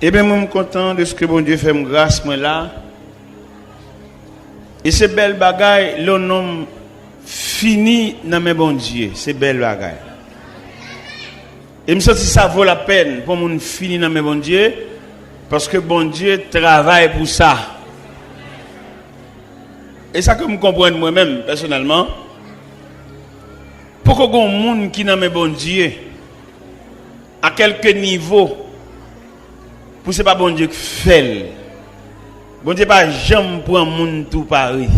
Eh bien, moi, je suis content de ce que bon Dieu fait me grâce, moi là. Et c'est belle bagaille, le nom fini dans mes bon Dieu. C'est belle bagaille. Et je me sens que ça vaut la peine pour mon fini dans mes bon Dieu. Parce que bon Dieu travaille pour ça. Et ça que je comprends moi-même, personnellement. Pour que les gens qui dans mes bon Dieu, à quelques niveaux, pour ce pas bon Dieu qui fait. Bon Dieu pas jamais pour un monde tout pareil.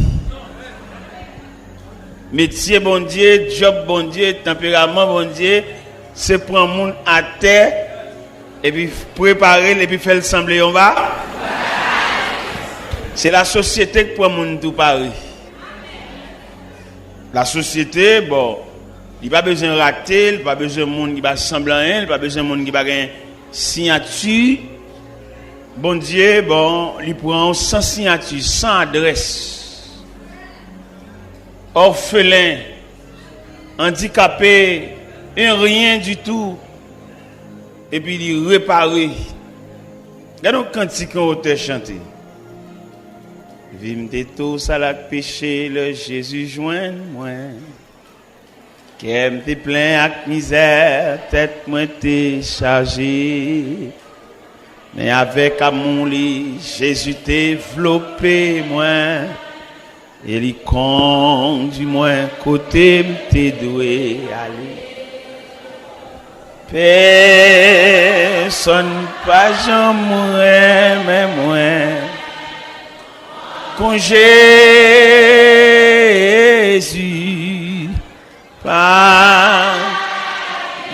Métier bon Dieu, job bon Dieu, tempérament bon Dieu, c'est pour un monde à terre et puis préparer et puis faire le sembler on va. C'est la société qui pour un monde tout pareil. La société, bon, il pas besoin de rater, il pas besoin de monde qui va sembler, il pas besoin de monde qui va gagner signature. Bon Dieu, bon, il prend sans signature, sans adresse. Orphelin, handicapé, et rien du tout. Et puis il répare. Regardez quand on a chanté. Vim de tous à la péché, le Jésus joint moi. Qu'aime te plein avec misère, tête moi t'es chargée. Mais avec amour, Jésus développé moi. Et il conduit moi côté m'te doué aller. Personne pas jamais mais moi. Quand Jésus pas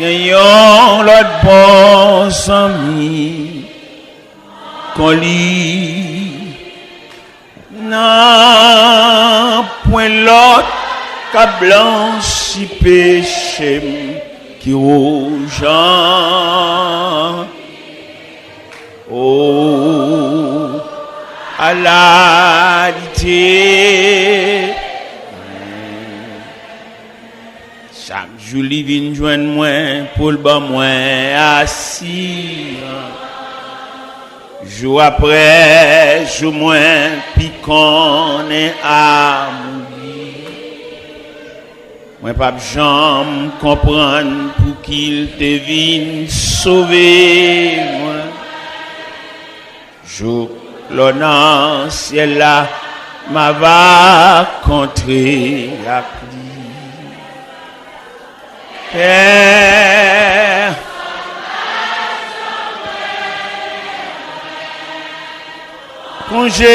gagnons l'autre bon ami. Qu'on lit non point l'autre qu'a blanchi péché qui rouge oh à la lité chaque jour il vient joindre moi pour le bas moi assis jour après jour moins piquant et à mourir. Moi pas jamais comprendre pour qu'il te vienne sauver moi. Jour l'on ciel là m'a va contrer la pluie. Père quand Jésus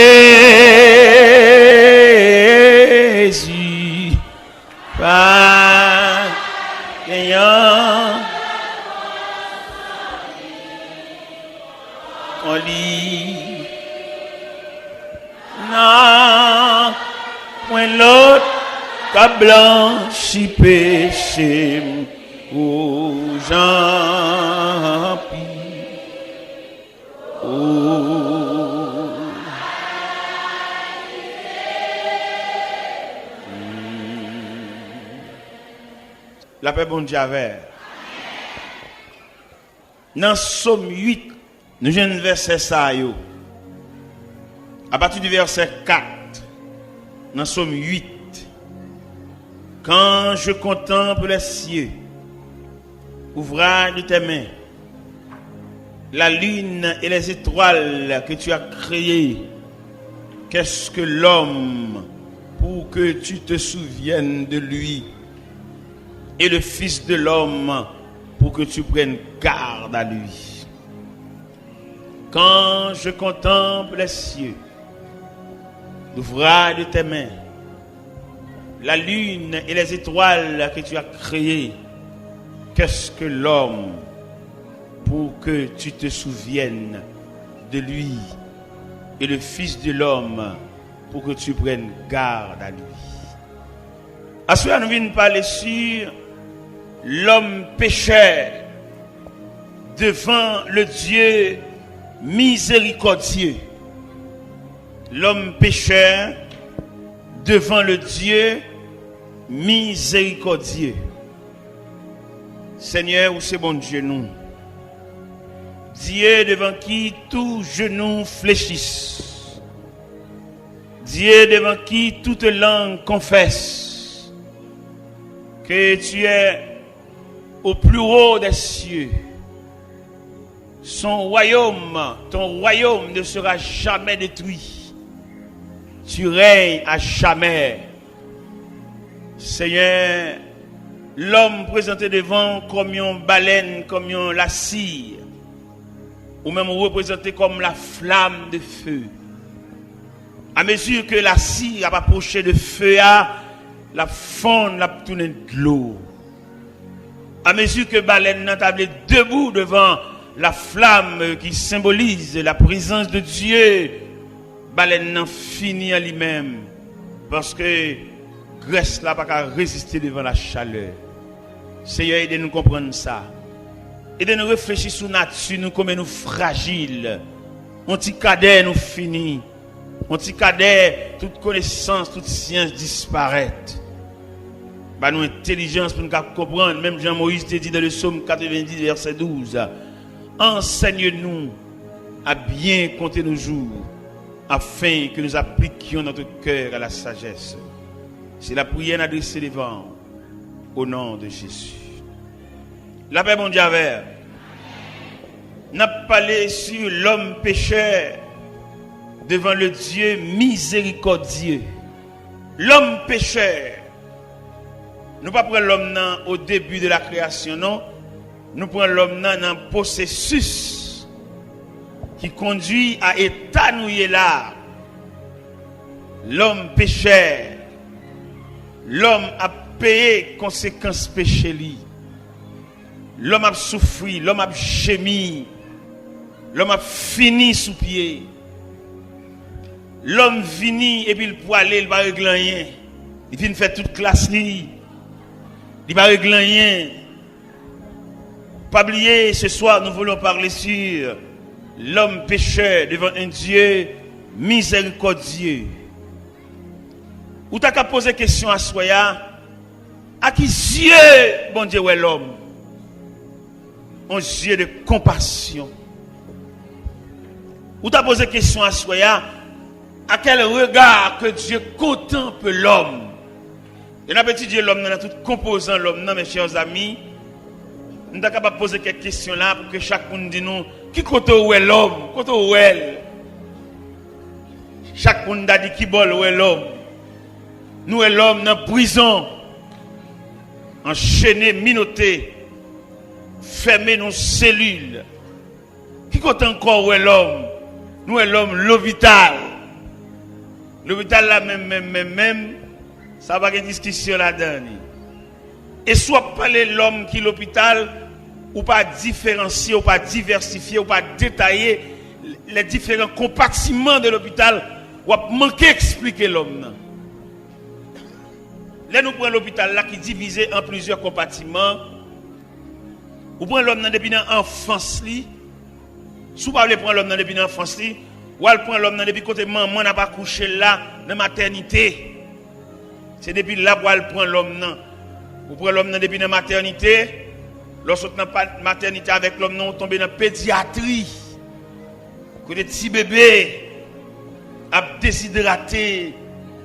pas gagnant on lit non point l'autre qu'a blanchi péché aux gens la paix bon Dieu avec. Dans Somme 8, nous avons un verset ça yo. À partir du verset 4, dans Somme 8, quand je contemple les cieux, ouvrage de tes mains, la lune et les étoiles que tu as créées, qu'est-ce que l'homme pour que tu te souviennes de lui? Et le Fils de l'homme pour que tu prennes garde à lui. Quand je contemple les cieux, l'ouvrage de tes mains, la lune et les étoiles que tu as créées, qu'est-ce que l'homme pour que tu te souviennes de lui? Et le Fils de l'homme pour que tu prennes garde à lui. À cela, nous venons parler sur l'homme pécheur devant le Dieu miséricordieux. L'homme pécheur devant le Dieu miséricordieux. Seigneur, où c'est bon Dieu nous? Dieu devant qui tout genou fléchisse. Dieu devant qui toute langue confesse que tu es au plus haut des cieux. Son royaume, ton royaume ne sera jamais détruit. Tu règnes à jamais. Seigneur, l'homme présenté devant comme une baleine, comme la cire, ou même représenté comme la flamme de feu. À mesure que la cire a approché de feu, la fonde la tourné de l'eau. À mesure que baleine n'a tablé debout devant la flamme qui symbolise la présence de Dieu, baleine n'a fini à lui-même parce que Grèce n'a pas qu'à résister devant la chaleur. Seigneur, aidez-nous comprendre ça. Aidez-nous réfléchir sur nature, nous comme nous fragiles. On petit cadet nous finit. On petit cadet, toute connaissance, toute science disparaît. Bah nous intelligence pour nous comprendre. Même Jean-Moïse te dit dans le psaume 90 verset 12. Enseigne-nous à bien compter nos jours, afin que nous appliquions notre cœur à la sagesse. C'est la prière adressée devant, au nom de Jésus. La paix mondiale. N'a parlé sur l'homme pécheur devant le Dieu miséricordieux. L'homme pécheur. Nous ne prenons pas l'homme au début de la création, non. Nous prenons l'homme dans un processus qui conduit à étanouir là. L'homme pécheur. L'homme a payé conséquences péché li. L'homme a souffert, l'homme a gémi. L'homme a fini sous pied. L'homme vini et puis il peut aller, il va régler rien. Il vient faire toute classe li. Il va régler rien. Pas oublier, ce soir nous voulons parler sur l'homme pécheur devant un Dieu miséricordieux. Ou t'as qu'à poser question à Soya, à qui Dieu, bon Dieu, est l'homme? Un Dieu de compassion. Ou t'as posé question à Soya, à quel regard que Dieu contemple l'homme? Et n'a petit Dieu l'homme dans tout composant l'homme, non mes chers amis. Nous sommes capables de poser quelques questions là pour que chacun nous dise nous, qui côté où est l'homme? Côté où est? Chacun a dit qui bol où est l'homme? Nous et l'homme dans la prison, enchaîné, minoté, fermé dans nos cellules. Qui côté encore où est l'homme? Nous et l'homme, l'hôpital. L'hôpital là même, ça va y avoir une discussion là-dedans. Et soit parler l'homme qui est l'hôpital, ou pas différencier, ou pas diversifier, ou pas détailler les différents compartiments de l'hôpital, ou pas manquer expliquer l'homme. Là, nous prenons l'hôpital là qui est divisé en plusieurs compartiments. Ou prenons l'homme depuis l'enfance. Si vous voulez prendre l'homme depuis l'enfance, ou prendre l'homme depuis côté maman n'a pas couché là, dans la maternité. C'est depuis là où elle prend l'homme. Vous prenez l'homme depuis la maternité. Lorsque vous pas de maternité avec l'homme, vous tombez dans la pédiatrie. Que des petits bébés à déshydraté,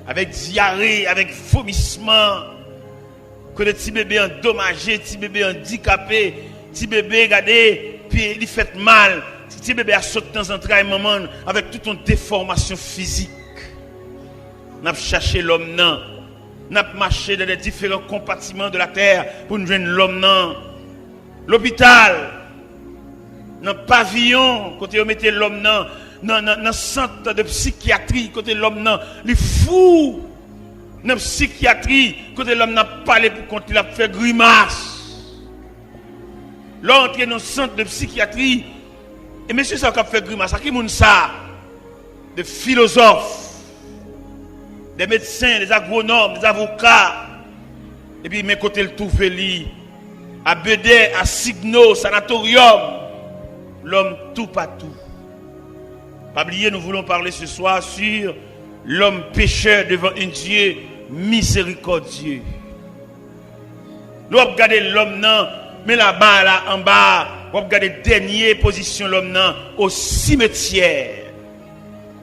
avec diarrhée, avec vomissement. Que des petits bébés endommagés, petits bébés handicapés, petits bébés, regardez, puis ils font mal. Petit bébé a sauté dans un train maman avec toute une déformation physique. Nous avons cherché l'homme. Nous avons marché dans les différents compartiments de la terre pour nous joindre l'homme. L'hôpital, dans le pavillon, côté où mettez l'homme dans le centre de psychiatrie, côté l'homme les fous, dans la psychiatrie, côté l'homme n'a pas parlé pour quand il a fait grimace. L'entrée dans le centre de psychiatrie, et monsieur ça a fait grimace, à qui moun ça? Des philosophes, des médecins, des agronomes, des avocats. Et puis, mes côtés, le tout fait à Bédé, à Signo, Sanatorium. L'homme tout partout. Pas oublier, nous voulons parler ce soir sur l'homme pécheur devant un Dieu miséricordieux. Nous regardons l'homme, non, mais là-bas, là, en bas, on regarde dernière position l'homme au cimetière,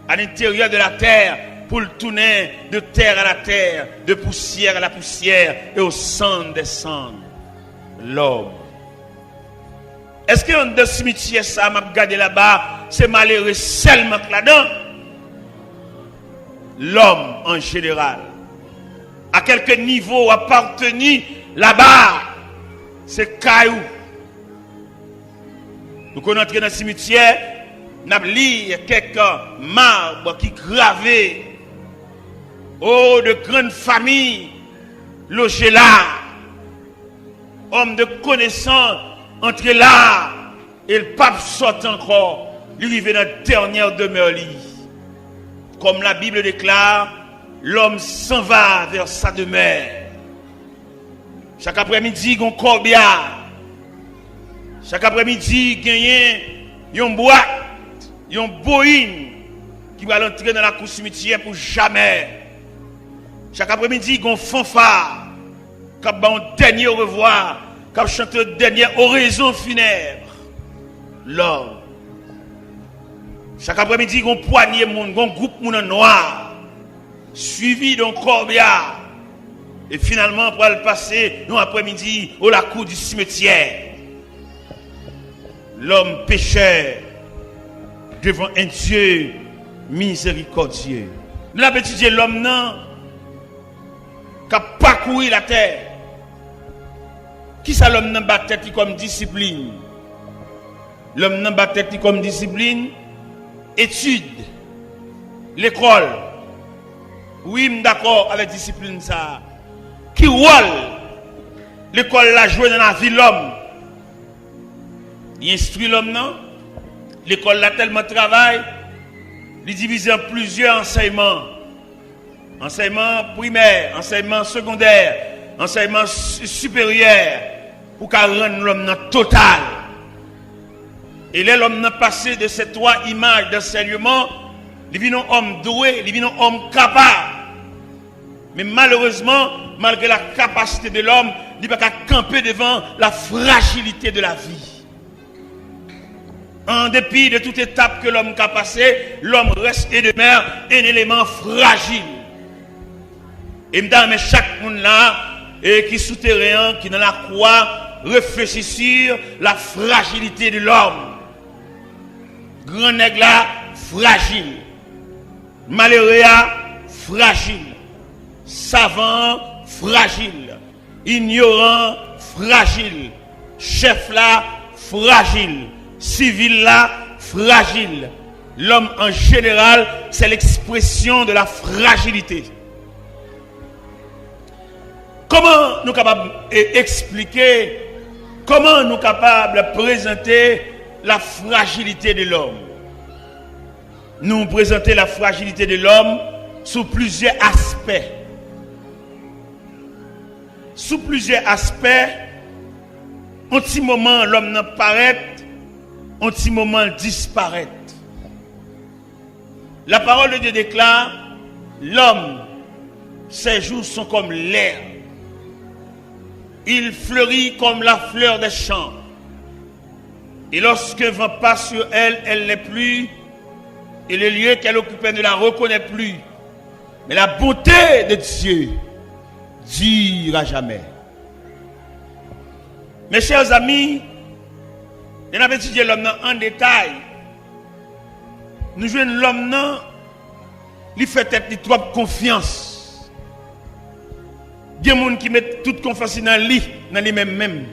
à l'intérieur de la terre, pour le tourner de terre à la terre, de poussière à la poussière et au cendres des cendres. L'homme. Est-ce que dans le cimetière, ça m'a regardé là-bas, c'est malheureux seulement là-dedans? L'homme en général. À quelque niveau appartenu là-bas, c'est caillou. Nous connaissons dans le cimetière, nous avons lu quelques marbres qui gravaient. Oh, de grandes familles logées là. Hommes de connaissance entre là. Et le pape sort encore. Il arrive dans la dernière demeure. Comme la Bible déclare, l'homme s'en va vers sa demeure. Chaque après-midi, il y a un corbillard. Chaque après-midi, il y a une boîte, il y a une boïne qui va entrer dans la cour cimetière pour jamais. Chaque après-midi, il y a un fanfare qui a un dernier au revoir, qui a chanté une dernière oraison funèbre. L'homme. Chaque après-midi, il y a un poignée de monde, un groupe de monde noir, suivi d'un corbillard. Et finalement, pour le passer, nous après-midi, au la cour du cimetière. L'homme pécheur devant un Dieu miséricordieux. Nous avons étudié l'homme qui a parcouru la terre. Qui ça l'homme n'a pas tête comme discipline? L'homme n'a pas tête comme discipline. Étude. L'école. Oui, d'accord avec discipline ça. Qui rôle l'école l'a joué dans la vie de l'homme? Il instruit l'homme, non? L'école l'a tellement travaillé, il divise en plusieurs enseignements. Enseignement primaire, enseignement secondaire, enseignement supérieur, pour qu'à rendre l'homme total. Et là, l'homme n'a passé de ces trois images d'enseignement, il vit un homme doué, il vit un homme capable. Mais malheureusement, malgré la capacité de l'homme, il ne peut pas camper devant la fragilité de la vie. En dépit de toute étape que l'homme a passée, l'homme reste et demeure un élément fragile. Et mais chaque monde là, et qui souterrain, qui dans la croix, réfléchit sur la fragilité de l'homme. Grand nègre là, fragile. Malheureux fragile. Savant, fragile. Ignorant, fragile. Chef là, fragile. Civil là, fragile. L'homme en général, c'est l'expression de la fragilité. Comment nous sommes capables d'expliquer, comment nous sommes capables de présenter la fragilité de l'homme? Nous présentons la fragilité de l'homme sous plusieurs aspects. Sous plusieurs aspects, un petit moment l'homme n'apparaît, un petit moment disparaît. La parole de Dieu déclare, l'homme, ses jours sont comme l'air. Il fleurit comme la fleur des champs. Et lorsque vent passe sur elle, elle n'est plus. Et le lieu qu'elle occupait ne la reconnaît plus. Mais la bonté de Dieu dure jamais. Mes chers amis, nous avons étudié l'homme en détail. Nous jouons l'homme, il fait peut-être trop confiance. Il y a des gens qui mettent toute confiance dans lui-même.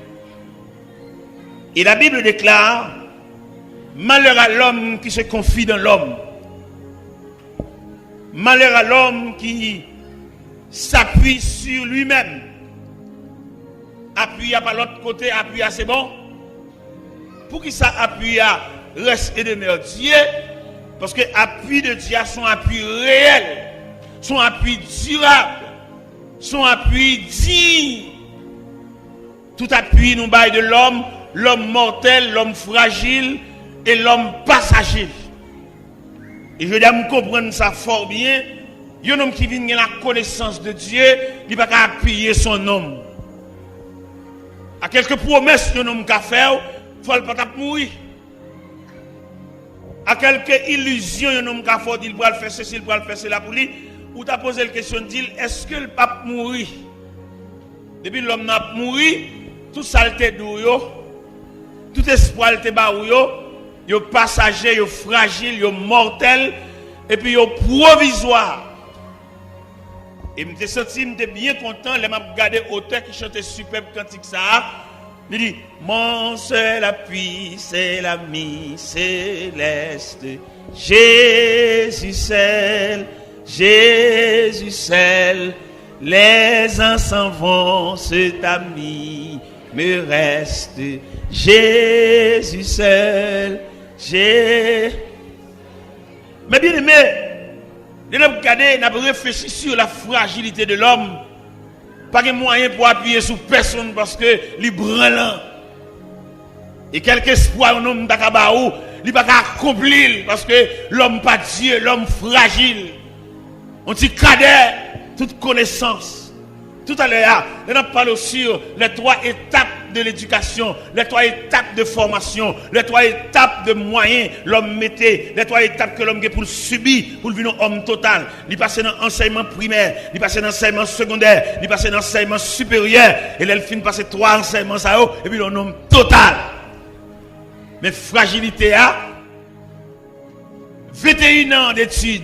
Et la Bible déclare, malheur à l'homme qui se confie dans l'homme. Malheur à l'homme qui s'appuie sur lui-même. Appuie à l'autre côté, appuie à c'est bon. Pour qui ça appuie à reste et demeure Dieu? Parce que l'appui de Dieu, son appui réel, son appui durable, son appui digne. Tout appui nous baille de l'homme, l'homme mortel, l'homme fragile et l'homme passager. Et je dois me comprendre ça fort bien. Un homme qui vient de la connaissance de Dieu, il ne peut pas appuyer son homme. À quelques promesses que l'homme a fait, il toutefois, il ne peut pas mourir. À quelques illusions, un homme qui a fait, il va faire ceci, il va faire cela pour lui. Ou tu as posé la question, dit, est-ce que le pape mourir? Depuis l'homme n'a mouru, tout saleté d'où, tout espoir te baou yo passager, yo fragile, yo mortel, et puis yo provisoire. Et je me senti bien content, je m'a regardé auteur qui chantait superbe cantique ça. Il dit, mon seul appui, c'est l'ami céleste. Jésus seul, Jésus seul. Les uns s'en vont, cet ami me reste. Jésus seul, Jésus. Mais bien aimé, nous avons regardé, nous avons réfléchi sur la fragilité de l'homme. Pas de moyen pour appuyer sur personne parce que les branlant. Et quelque espoir un homme d'Akabaou, il va pas accomplir parce que l'homme pas Dieu, l'homme fragile. On dit cadet, toute connaissance. Tout à l'heure, on a parlé sur les 3 étapes de l'éducation, les 3 étapes de formation, les 3 étapes de moyens l'homme mettait, les 3 étapes que l'homme a pour subir, pour devenir homme total. Il passe dans l'enseignement primaire, il passe dans l'enseignement secondaire, il passe dans l'enseignement supérieur, et là, il finit passer 3 enseignements ça et puis l'homme total. Mais fragilité a 21 ans d'études,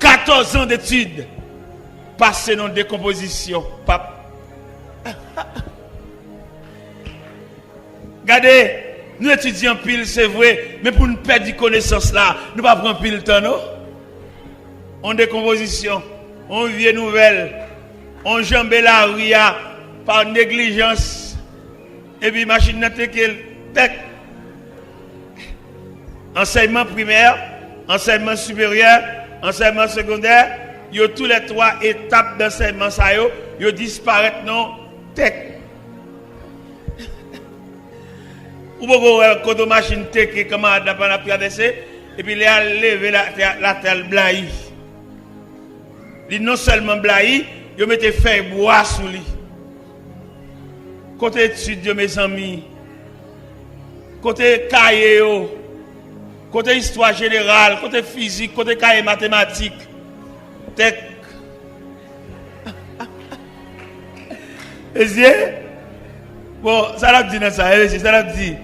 14 ans d'études, passé dans décomposition, pape. Regardez, nous étudions pile, c'est vrai, mais pour nous perdre de connaissance là, nous ne pas prendre pile le temps, non? En décomposition, on vient nouvelle, on jambe la ria par négligence, et puis machine n'a tech. Enseignement primaire, enseignement supérieur, enseignement secondaire, yo tous les 3 étapes d'enseignement ça yo disparaissent non tech. Ou beaucoup quand machine tech comment n'a pas traversé et puis il a levé la terre blaï. Il non seulement blaï, yo mettait feuille bois sous lui. Côté étude mes amis, côté cahier côté histoire générale, côté physique, côté cahier mathématiques. Tech. Bon, ça l'a dit dans ça, ça l'a dit.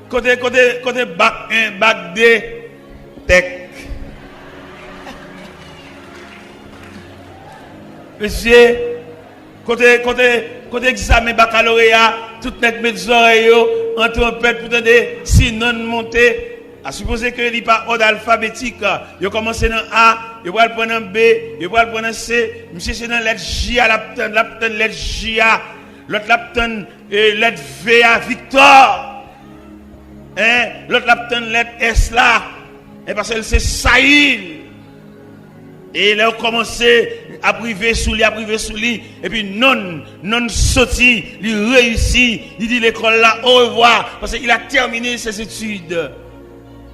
Côté bac 1, bac 2, tech. Monsieur, côté examen baccalauréat, tout net met des oreilles en trompette pour tenter si non monter. À supposer que il n'y a pas ordre alphabétique, il commence dans A, il va prendre un B, il va prendre un C, monsieur c'est dans lettre J à l'aptone lettre J à l'autre l'aptone lettre V à Victor. Hein, l'autre l'aptone lettre S là, et parce que c'est Saïl. Et là on commence à priver sous lui, et puis non sorti, il réussit, il dit l'école là au revoir parce qu'il a terminé ses études.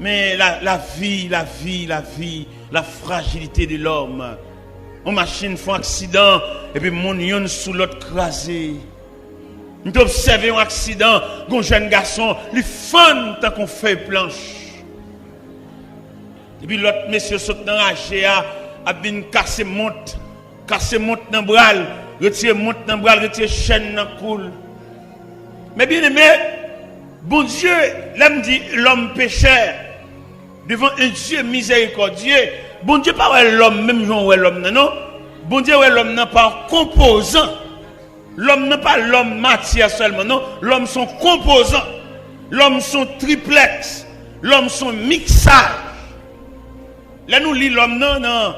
Mais la vie, la fragilité de l'homme. On machine font accident et puis mon yon sous l'autre crasé. Nous observons un accident, un jeune garçon, il fun tant qu'on fait planche. Et puis l'autre monsieur saute dans la GA, a bien cassé monte dans bras, retire monte dans bras, retire chaîne dans coule. Mais bien aimé, bon Dieu, l'homme dit l'homme pécheur. Devant un Dieu miséricordieux, bon Dieu pas l'homme même genre l'homme non, bon Dieu l'homme non pas composant. L'homme n'est pas l'homme matière seulement non, l'homme sont composants. L'homme sont triplex, l'homme sont mixage. Là nous lit l'homme non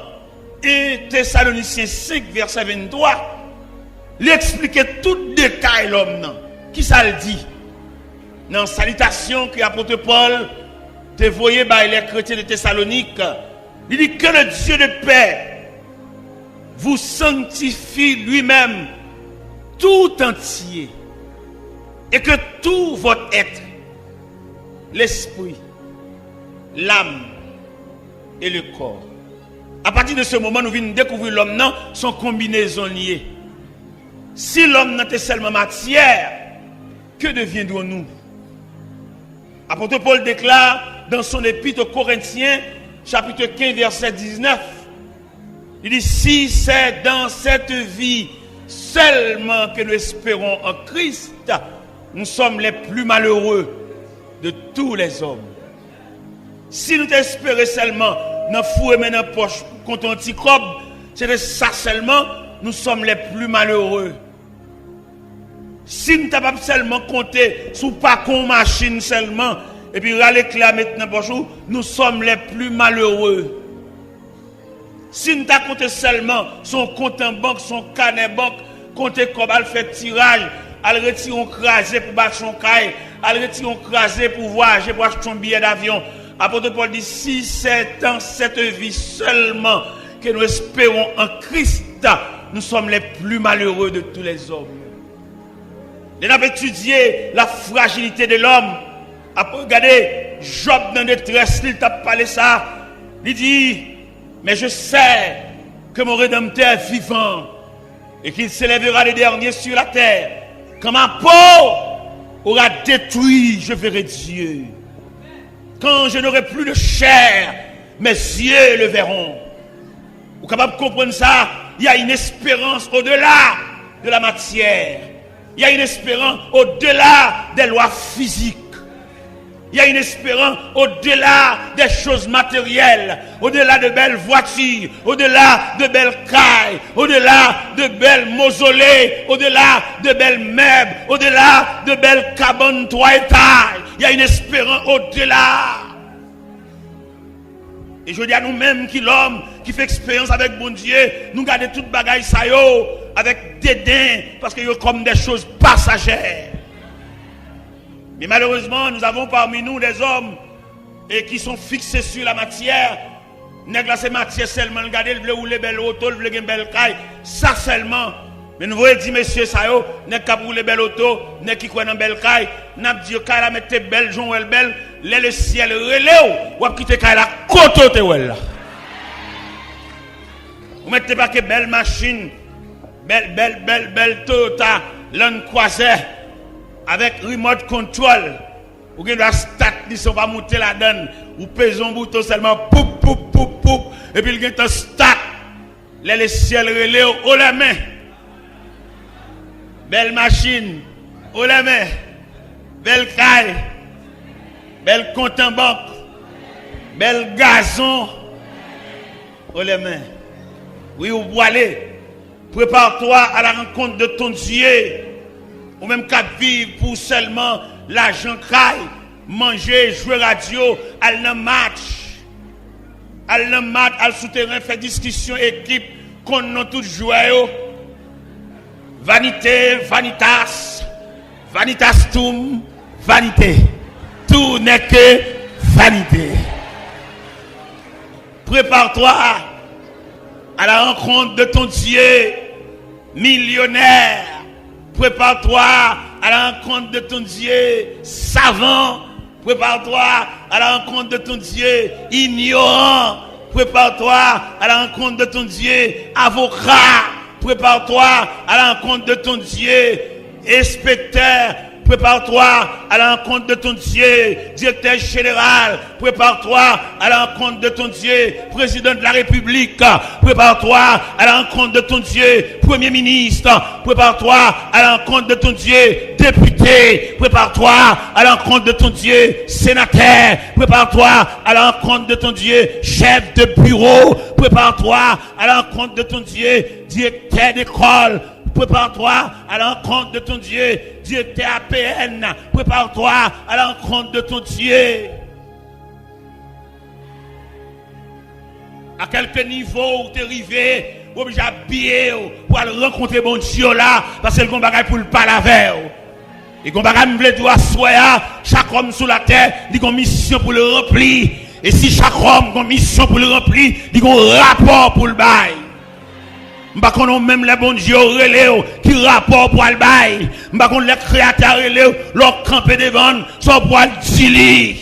1 Thessaloniciens 5 verset 23. Il explique tout détail l'homme non. Qui ça le dit? Dans salutation que l'apôtre Paul te voyez par les chrétiens de Thessalonique, il dit que le Dieu de paix vous sanctifie lui-même tout entier et que tout votre être, l'esprit, l'âme et le corps. À partir de ce moment, nous venons découvrir l'homme non, son combinaison liée. Si l'homme n'était seulement matière, que deviendrons-nous? Apôtre Paul déclare dans son épître aux Corinthiens, chapitre 15, verset 19, il dit, si c'est dans cette vie seulement que nous espérons en Christ, nous sommes les plus malheureux de tous les hommes. Si nous espérons seulement dans fou et dans la poche contre un petit cob, c'est de ça seulement, nous sommes les plus malheureux. Si nous sommes seulement compter sur pas qu'on machine seulement, et puis râler clair maintenant pour nous sommes les plus malheureux. Si nous avons compté seulement son compte en banque, son carnet banque, compter comme elle fait tirage, elle retire un crasé pour battre son caille, elle retire un crasé pour voyager, pour acheter son billet d'avion. Apôtre Paul dit, si c'est dans cette vie seulement que nous espérons en Christ, nous sommes les plus malheureux de tous les hommes. Nous avons étudié la fragilité de l'homme. Après, regardez, Job dans la détresse, il t'a parlé ça. Il dit, mais je sais que mon Rédempteur est vivant et qu'il s'élèvera les derniers sur la terre. Quand ma peau aura détruit, je verrai Dieu. Quand je n'aurai plus de chair, mes yeux le verront. Vous êtes capable de comprendre ça? Il y a une espérance au-delà de la matière. Il y a une espérance au-delà des lois physiques. Il y a une espérance au-delà des choses matérielles, au-delà de belles voitures, au-delà de belles cailles, au-delà de belles mausolées, au-delà de belles meubles, au-delà de belles cabanes 3 étages. Il y a une espérance au-delà. Et je dis à nous-mêmes qui l'homme qui fait expérience avec bon Dieu, nous gardons toute bagaille ça yo avec dédain parce que yo comme des choses passagères. Mais malheureusement, nous avons parmi nous des hommes et qui sont fixés sur la matière. Nèg la c'est matière seulement, regarder le rouler belle auto, le une belle caille, ça seulement. Mais nous voyons dire monsieur ça yo, nèg qui rouler belle auto, nèg qui croit dans belle caille, n'a dit caille la mettre belle, jon elle belle, le ciel relève ou quitter caille la côté te là. Vous mettez pas que belle machine, belle Toyota Land Cruiser avec remote control. Ou bien la start, ils sont pas monter la donne. Ou pèse un bouton seulement, poup. Et puis il y a un start. Les ciel relais au la main. Belle machine, au la main. Belle caille. Belle compte en banque. Belle gazon, au la main. Oui, ou aller. Prépare-toi à la rencontre de ton Dieu. Ou même qu'à vivre pour seulement l'argent caille, manger, jouer radio, aller dans match, aller souterrain, faire discussion, équipe, qu'on a tout joué. Vanité, vanitas, vanitastum, vanité. Tout n'est que vanité. Prépare-toi à la rencontre de ton Dieu millionnaire. Prépare-toi à la rencontre de ton Dieu savant. Prépare-toi à la rencontre de ton Dieu ignorant. Prépare-toi à la rencontre de ton Dieu avocat. Prépare-toi à la rencontre de ton Dieu inspecteur. Prépare-toi à la rencontre de ton Dieu, directeur général. Prépare-toi à la rencontre de ton Dieu, président de la République. Prépare-toi à la rencontre de ton Dieu, premier ministre. Prépare-toi à la rencontre de ton Dieu, député. Prépare-toi à la rencontre de ton Dieu, sénateur. Prépare-toi à la rencontre de ton Dieu, chef de bureau. Prépare-toi à la rencontre de ton Dieu, directeur d'école. Prépare-toi à la rencontre de ton Dieu, directeur APN. Prépare-toi à la rencontre de ton Dieu. À quelques niveaux où tu es arrivé, ou obligé d'habiller pour aller rencontrer mon Dieu là, parce que le combat pour le parler avec. Et le combat me veut dire à chaque homme sur la terre, il a une mission pour le remplir. Et si chaque homme a une mission pour le remplir, il a un rapport pour le bail. M'pa connait même les bons dieux relève qui rapport pour le bail. M'pa connait les créateurs relève leur camper devant sans pour le dili.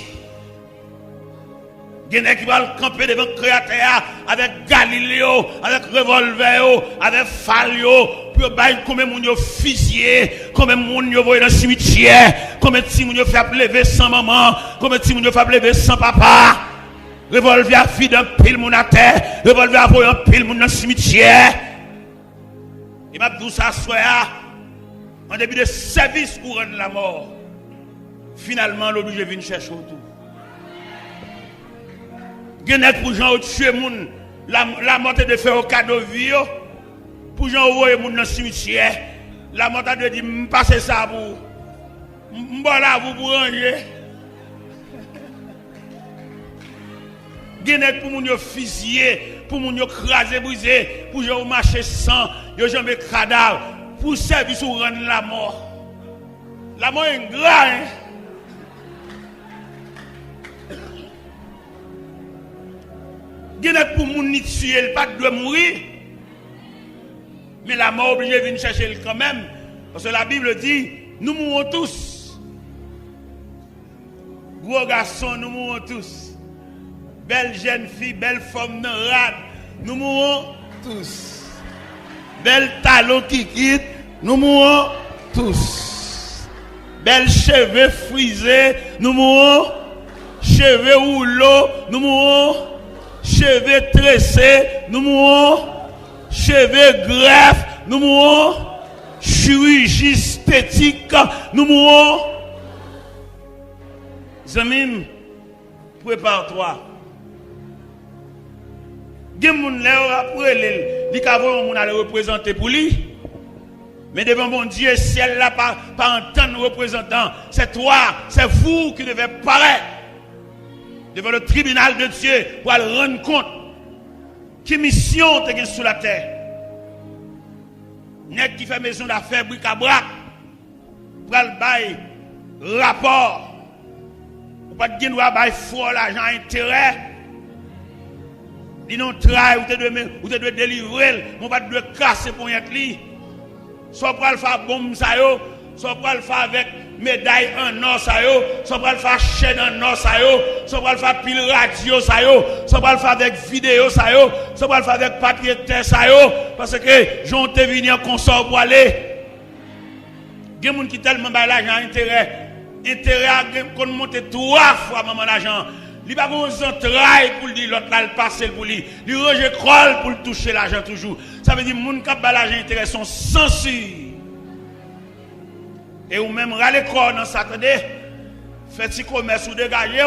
Gene qui va camper devant créateur avec Galiléo, avec revolver, avec Falio, pour bail comme moun yo fusillé, comme moun yo voyé dans cimetière, Combien de petits moun yo fait lever sans maman? Combien de petits moun yo fait lever sans papa? Revolver vide un pile moun à terre. Revolver avoye un pile moun dans le cimetière. Et m'a dit ça soir en début de service pour rendre la mort. Finalement l'obligé vient chercher autour. Genek pour gens tuer moun la mort de faire au cadeau vie pour gens envoyer moun dans le cimetière. La mort de dire passer ça pour m'bola vous pour ranger. Genek pour moun yo fusiller, pour moun yo craser briser, pour gens marcher sans, yo jamais cadavre pour service ou rendre la mort. La mort est grave. Genek pour moun ni tuer, il pas doit mourir. Mais la mort obligée de venir chercher quand même. Parce que la Bible dit, nous mourrons tous. Gros garçon, nous mourrons tous. Belle jeune fille, belle femme rade, nous mourrons tous. Belle talon qui quitte, nous mourrons tous. Belle cheveux frisés, nous mourrons. Cheveux rouleaux, nous mourrons. Cheveux tressés, nous mourrons. Cheveux greffes, nous mourrons. Chirurgie esthétique, nous mourrons. Zamim, prépare-toi. Gen moun lè après li ka voye moun aller représenter pour lui. Mais devant mon Dieu, ciel là pas entendre représentant, c'est toi, c'est vous qui devez paraître devant le tribunal de Dieu pour aller rendre compte qui mission tu as sur la terre. Nèg qui fait maison d'affaires bric-à-brac pour aller bail rapport ou pas de droit bail fort l'argent intérêt. Ils n'ont travail ou te doit délivrer, on va te casser pour y être li. Soit pour le faire bombe ça yo, soit pour le faire avec médaille en or ça yo, soit pour le faire chaîne en or ça yo, soit pour le faire pile radio ça yo, soit pour le faire avec vidéo ça yo, soit pour le faire avec papier terre ça yo, parce que j'ont te venir en consort pour aller. Gen moun qui tellement ba l'argent intérêt qu'on monte 3 fois maman l'argent. Il va pas entrailles pour dire l'autre là le passer pour lui. Il range crolle pour toucher l'argent toujours. Ça veut dire moun k'ap ba l'argent intérêt sont censure. Et ou même râler corps dans ça attendez. Fait petit commerce ou dégager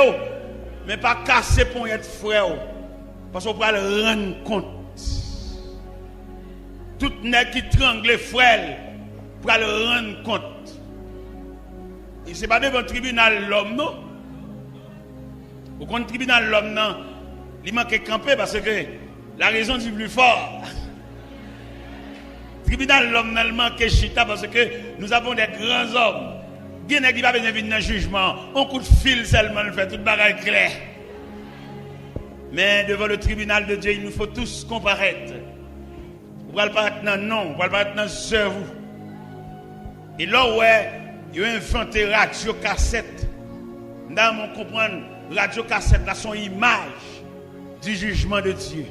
mais pas casser pour être frère parce qu'on va le rendre compte. Tout nèg qui trangle frère pour le rendre compte. Et c'est pas devant le tribunal l'homme non. Au compte tribunal l'homme non, il manque camper parce que la raison du plus fort. Tribunal l'homme il manque chita parce que nous avons des grands hommes. Il n'y a pas besoin de venir dans le jugement. On coup de fil seulement le fait tout bagage clair. Mais devant le tribunal de Dieu, il nous faut tous comparaître. Vous ne pouvez pas être dans non, vous ne pouvez pas être dans cerveau. Et là ouais, il a inventé radio cassette. Dans mon comprendre radio cassette là son image du jugement de Dieu.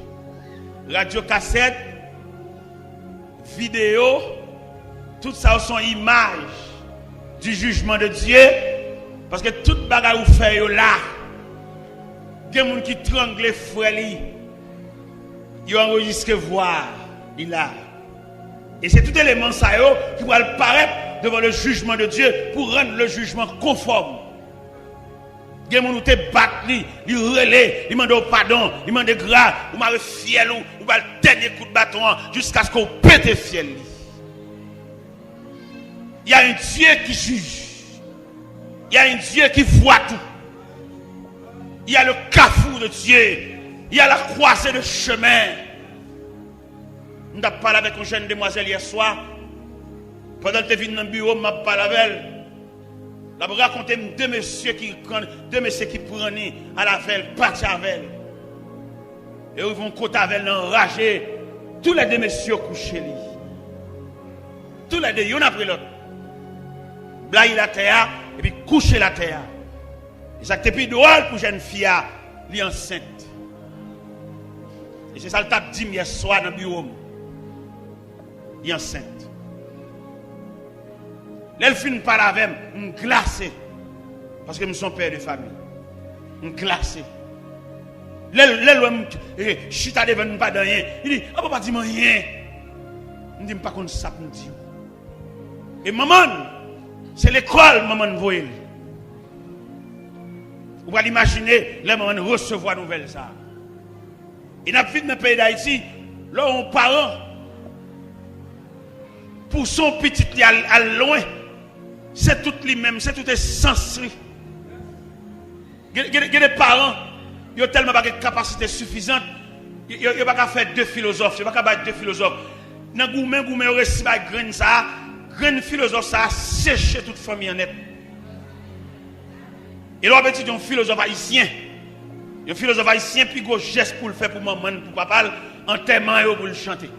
Radio cassette, vidéo, tout ça sont images du jugement de Dieu. Parce que toute bagarre ou fait là, il y a des gens qui tranglent frère li, ils enregistrent voix, il a. Et c'est tout élément ça qui va apparaître devant le jugement de Dieu pour rendre le jugement conforme. Il y a des gens qui te battent, ils relèvent, ils demandent pardon, ils demandent grâce, ou m'avez fiel ou va le dernier coup de bâton jusqu'à ce qu'on pète fiel. Il y a un Dieu qui juge. Il y a un Dieu qui voit tout. Il y a le carrefour de Dieu. Il y a la croisée de chemin. On a parlé avec une jeune demoiselle hier soir. Pendant que tu es venu dans le bureau, je parlé avec elle. Je vais raconter deux messieurs qui prennent à la veille, partent avec elle. Et ils vont côté avec elle, enragés. Tous les deux messieurs couchés. Tous les deux, l'un après l'autre. Blaye la terre, et puis coucher la terre. Et ça, c'est plus drôle pour une jeune fille, elle est enceinte. Et c'est ça le tape dit hier soir dans le bureau. Elle est enceinte. Elle fin par avec me glacé. Parce que je suis père de famille. Me glacé. Je suis allé devant pas de rien. Il dit, ah, papa, dis-moi rien. Je dis, pas qu'on ça me dit. Et maman, c'est l'école, maman, voyez. Vous pouvez l'imaginer, les mamans recevoir nouvelle ça. Et dans le pays d'Haïti, là, on parent, pour son petit à loin, c'est tout lui-même, c'est tout essentiel. Il y a des parents, ils ont tellement pas de capacité suffisante, ils n'ont pas faire deux philosophes, ils n'ont pas faire deux philosophes. Dans le gourmet, ils ont reçu la graine, ça, graine philosophe, ça a séché toute famille en net. Et là, on dit un philosophe haïtien. Un philosophe haïtien, puis gros geste pour le faire pour maman, pour papa, enterrement et pour le chanter.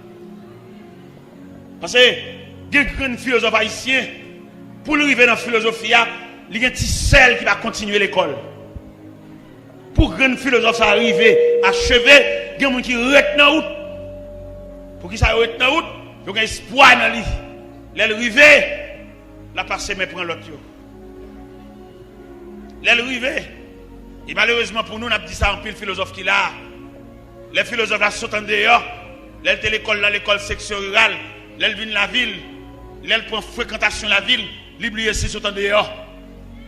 Parce que, il y a un grand philosophe haïtien, pour arriver dans la philosophie, il y a un petit sel qui va continuer l'école. Pour grand philosophe arriver, achever, il y a un qui reste dans la route. Pour qu'il ça reste dans la route, il y a un espoir dans lui. L'arrivée, la passé, mais prend l'autre. L'arrivée, et malheureusement pour nous, on a dit ça en pile philosophe qui là. Les philosophes là sautent en dehors. Ils étaient l'école dans l'école section rurale. Ils viennent la ville. Ils prennent fréquentation de la ville. Ils oublient si sautent en dehors.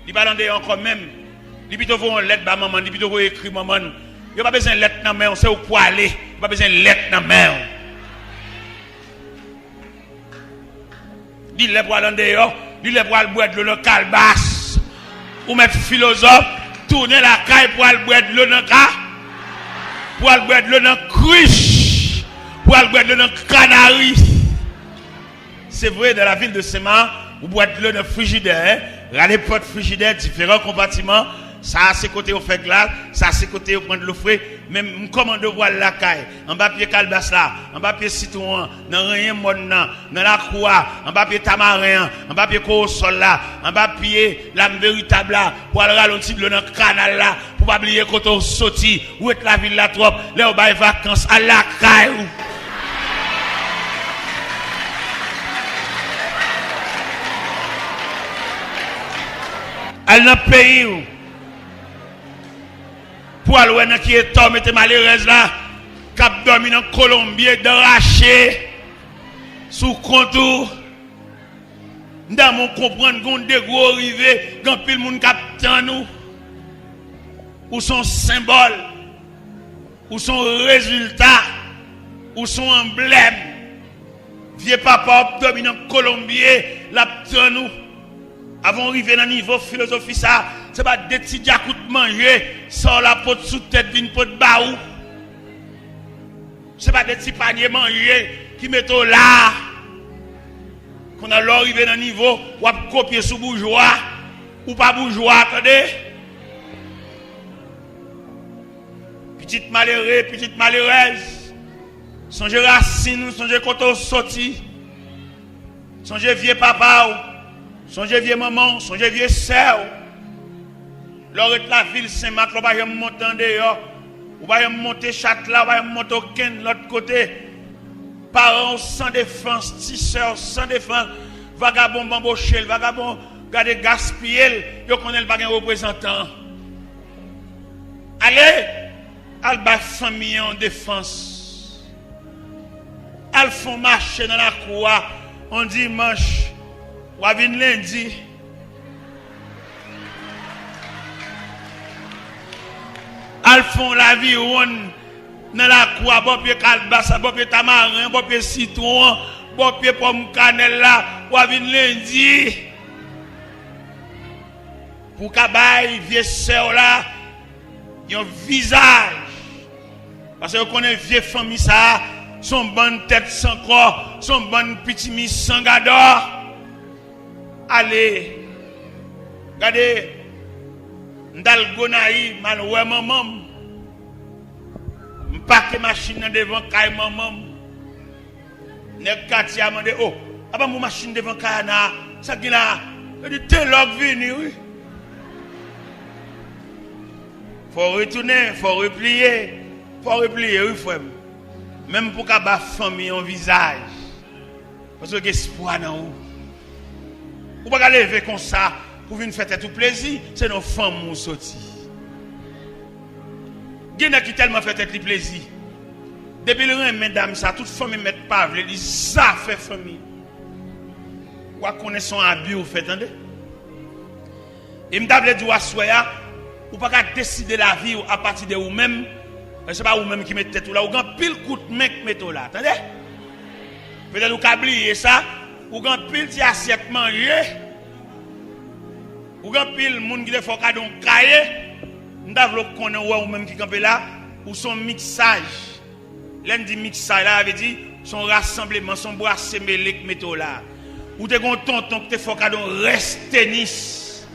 Ils vont en dehors quand même. Ils plutôt vont lettre à maman. Ils plutôt vont écrire maman. Il n'y a pas besoin de lettre dans la main. On sait où pour aller. Il n'y a pas besoin de lettre dans la main. Ils les pour aller en dehors. Ils les pour aller boire de l'eau calebasse. Ou mettre philosophe. Tourner la caille pour aller boire de l'eau dans le cas. Pour aller boire de l'eau dans le cruche. Pour aller boire de l'eau dans le canari. C'est vrai, dans la ville de Sema, vous boire de l'eau dans le frigidaire. Regardez porte frigidaire, différents compartiments. Ça à ses côtés, on fait glace. Ça à ses côtés, on prend de l'eau fraîche. Même, comment de boire la caille. En bas, pied calebasse là. En bas, pied citron. Dans rien, mon dans la croix. En bas, pied tamarin. En bas, pied sol là. En bas, pied l'âme véritable là. Pour aller ralentir de l'eau dans le canal là. Pour pas oublier quand on sortit. Où est la ville là trop. Là, on va vacances à la caille. Elle n'a pays où. Pour aller qui est tombé, mettez malheureuse là, cap dormi dans Colombie, d'arracher, sous contour. Dans mon comprendre qu'on des gros arrivés, quand pile moun captant nous, ou son symbole, ou son résultat, ou son emblème. Vieux papa dormi dans Colombie, l'aptan nous. Avant d'arriver dans le niveau philosophie, ça, c'est pas des petits diacoutes manger, sans la peau sous tête d'une peau de baou. C'est pas des petits paniers manger qui mettent là. Qu'on a l'arrivée dans le niveau, ou à copier sous bourgeois, ou pas bourgeois, attendez. Petite malheureuse. Songez racine, songez quand on sorti. Songez vieux papa. Songez vieux maman, songez vieux sœur. Lors de la ville Saint-Marc, on va monter en dehors. On va monter Châtelet, on va monter au Ken, de l'autre côté. Parents sans défense, petits sœurs sans défense. Vagabond bamboché, vagabond gardé gaspillé. Yo connaît pas un représentant. Allez, al ba famille en défense. Al font marcher dans la cour on dimanche. Ou avin lundi. Al font la vie ronde dans la cour, bon pied calbassa, bon pied tamarin, bon pied citron, bon pied pomme cannelle là, ou avin lundi. Pour qu'abaye vieux sœur là, yon visage. Parce que vous connaissez vieux famille ça, son bonne tête sans corps, son bonne petit mis sans gador. Allez, regardez, m'dal gonaï, mal ouais maman, m'paque machine devant kay maman, nek kati a mande oh, aba mon machine devant kay na, ça qui là, il dit t'es log vini oui. Faut retourner, faut replier, oui frère. Même pour qu'à famille en visage, parce que espoir dans vous. Ou pas lever comme ça pour venir faire tout plaisir, c'est nos femmes qui sorti. Il y a qui tellement fait tête plaisir. Depuis le rein, mesdames, ça, toute famille met pas, elle dit ça fait famille. Ou à connaître son abus, vous faites, attendez. Et me table dit, ou pas décider la vie à partir de vous-même. C'est pas vous-même qui mettez tout là. Ou quand pile coup de main qui mettez là. Attendez? Peut-être vous avez oublié ça. Ou quand pile ti assiette manger. Ou quand pile moun qui te faut cadeau cahier. M'davlo connait ou même qui campé là ou son mixage. L'un dit mixage là veut dire son rassemblement, son bois semélé qui mettez là. Ou te gon tonton qui te faut cadeau reste tennis.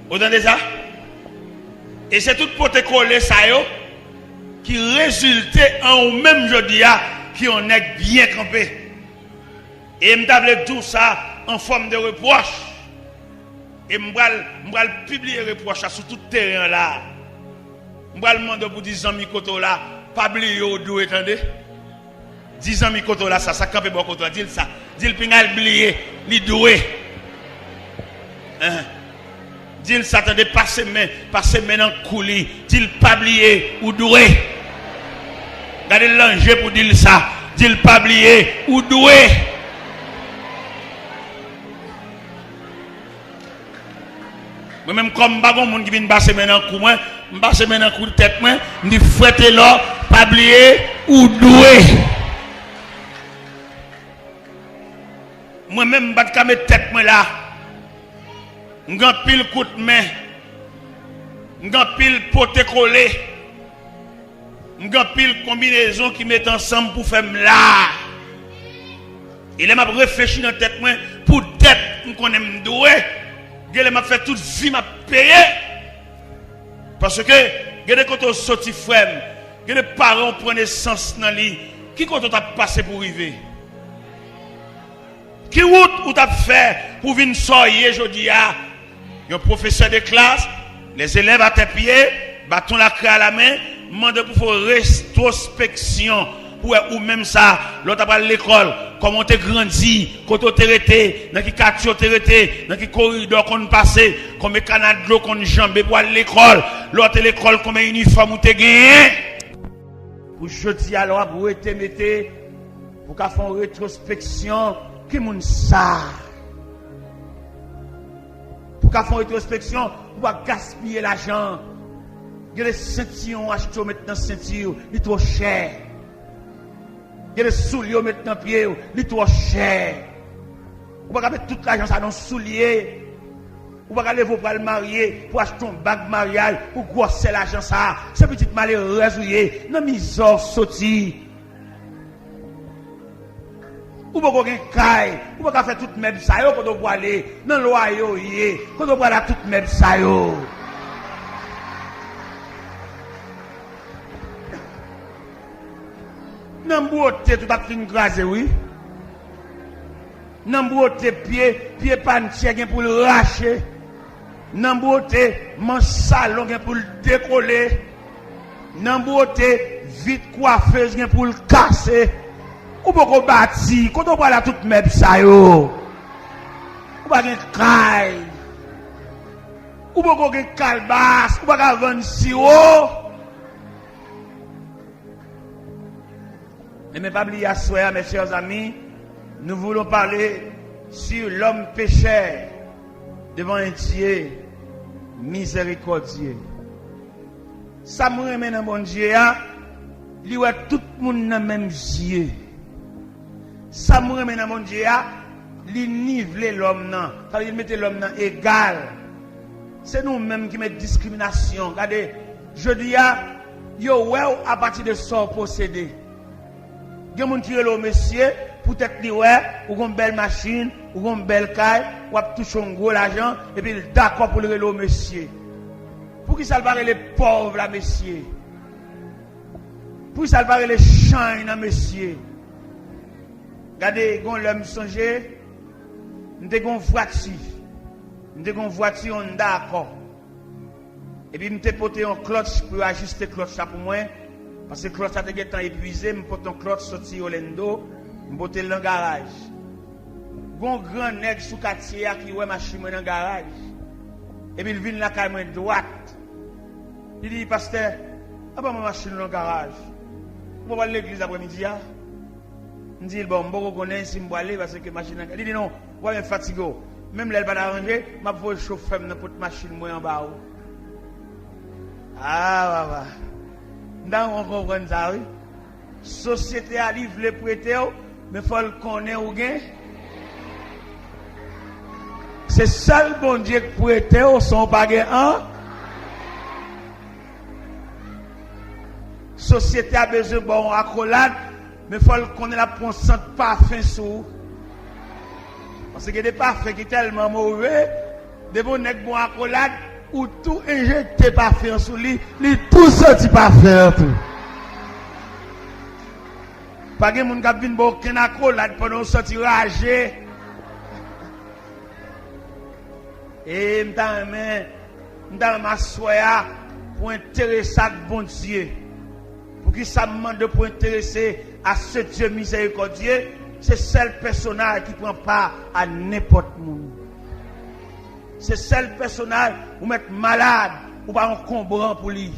Vous entendez ça? Et c'est tout pour te coller ça yo qui résultait en ou même jeudi qui on est bien campé. Et m'table tout ça en forme de reproche. Et m'bral publier reproche sur tout terrain là. M'bral demander pour 10 ans mi koto là, pas oublier au dou attendez. 10 ans mi koto là ça campé bon koto dit ça. Dit pingal oublier, li doué. Dit ça attendez passer main dans coulis, dit pas oublier ou doué. Regardez l'enjeu pour dire ça, dit pas oublier ou doué. Moi-même, comme bagon moun qui vient passer maintenant coup moi, passer maintenant coup de tête moi, me fouetter là, pas oublier ou doué. Moi-même, pas de mettre tête moi là. M'gan pile coup de main. M'gan pile pote collé. M'gan pile combinaison qui met ensemble pour faire là. Il m'a réfléchi dans tête moi pour tête m'connait m'doué. Il m'a fait toute vie m'a payé. Parce que gade quand on sorti frère, gade parents prennent sens dans lui. Qui quand on t'a passé pour arriver? Qui route ou t'a fait pour venir sortir aujourd'hui a un professeur de classe, les élèves à tes pieds, bâton la craie à la main, demande pour faire rétrospection pour ou même ça, l'autre à l'école, comment tu grandi, quand tu es arrêté, dans quel quartier tu es arrêté, dans quel corridor qu'on passé, combien de canaux de l'eau qu'on jambé pour aller à l'école, l'autre à l'école, combien d'uniformes tu as gagné. Pour jeudi alors, pour te mettre, pour faire une rétrospection, qui moun ça? Pour faire une rétrospection, pour pas gaspiller l'argent. Il y a des ceintures achetés maintenant ceinture, il est trop cher. Il y a des souliers maintenant pied, il est trop cher. Vous ne pouvez pas mettre tout l'argent dans les souliers. Vous ne pouvez pas aller pour le marier, pour acheter un bague mariage, pour grosser l'argent ça. C'est petit malheureux, non misère sorti. Ou pas qu'on caille, ou pas faire tout même ça yo quand on va aller dans le loyer yé, quand on va aller tout même ça yo. Nan beauté tout a fin grasé oui. Nan beauté pied pantier gen pour le racher. Nan beauté manche salon gen pour le décoller. Nan beauté vite coiffeuse gen pour le casser. Ou pas qu'on bâti, quand on va là tout même ça yo. Ou pas gen caille. Ou pas qu'on gen calebasse, ou pas vendre sirop. Mais pas oublier à soir, mes chers amis, nous voulons parler sur l'homme pécheur devant un Dieu miséricordieux. Ça me remet dans mon Dieu, il y a tout le monde dans le même Dieu. Ça me remet dans mon Dieu, il nivele l'homme, il met l'homme égal. C'est nous-mêmes qui mettons discrimination. Regardez, je dis, yo, à partir de son possédé. Il y a des gens qui ont monsieur, peut-être dire, ou une belle machine, ou une belle caille, ou toucher un gros l'argent, et puis d'accord pour le monsieur. Pour qui ça va les pauvres, là, monsieur? Pour qui ça va les champs, là, monsieur? Regardez, quand l'homme songe, nous avons une voiture, on d'accord. Et puis, nous avons porté un clutch pour ajuster le clutch pour moi. Parce que le clutch a été épuisé, je porte un clutch sorti au lendo, je porte le garage. gon grand nèg sous quartier qui ouais machine dans garage. Et puis il vient la caméra droite. Il dit pasteur, ah bah ma machine dans garage. On va à l'église après-midi ah. Il dit bon, bon connaît si me aller parce que machine dans garage. Il dit non, moi je fatigué. Même là pas arrangé, m'a faut chauffer dans pour machine moi en bas. Ah bah. On comprend ça oui. Société a livré prêter mais faut le connaître ou gain. C'est seul bon Dieu qui prêter au son pas gain. Société a besoin de bon accolade, mais il faut qu'on ait la pensée de parfum sous. Parce que des parfums qui sont tellement mauvais, des bons bon accolade, ou tout injecté parfum sous lui, tout sorti parfum tout. Pas de monde qui vient bon aucun accolade pendant sorti ragé. Et m'ta m'assoya pour intéresser à bon Dieu. Pour qui ça me demande pour intéresser à ce Dieu miséricordieux, c'est seul personnage qui prend part à n'importe monde. C'est seul personnage où mettre malade ou pas encombrant pour lui.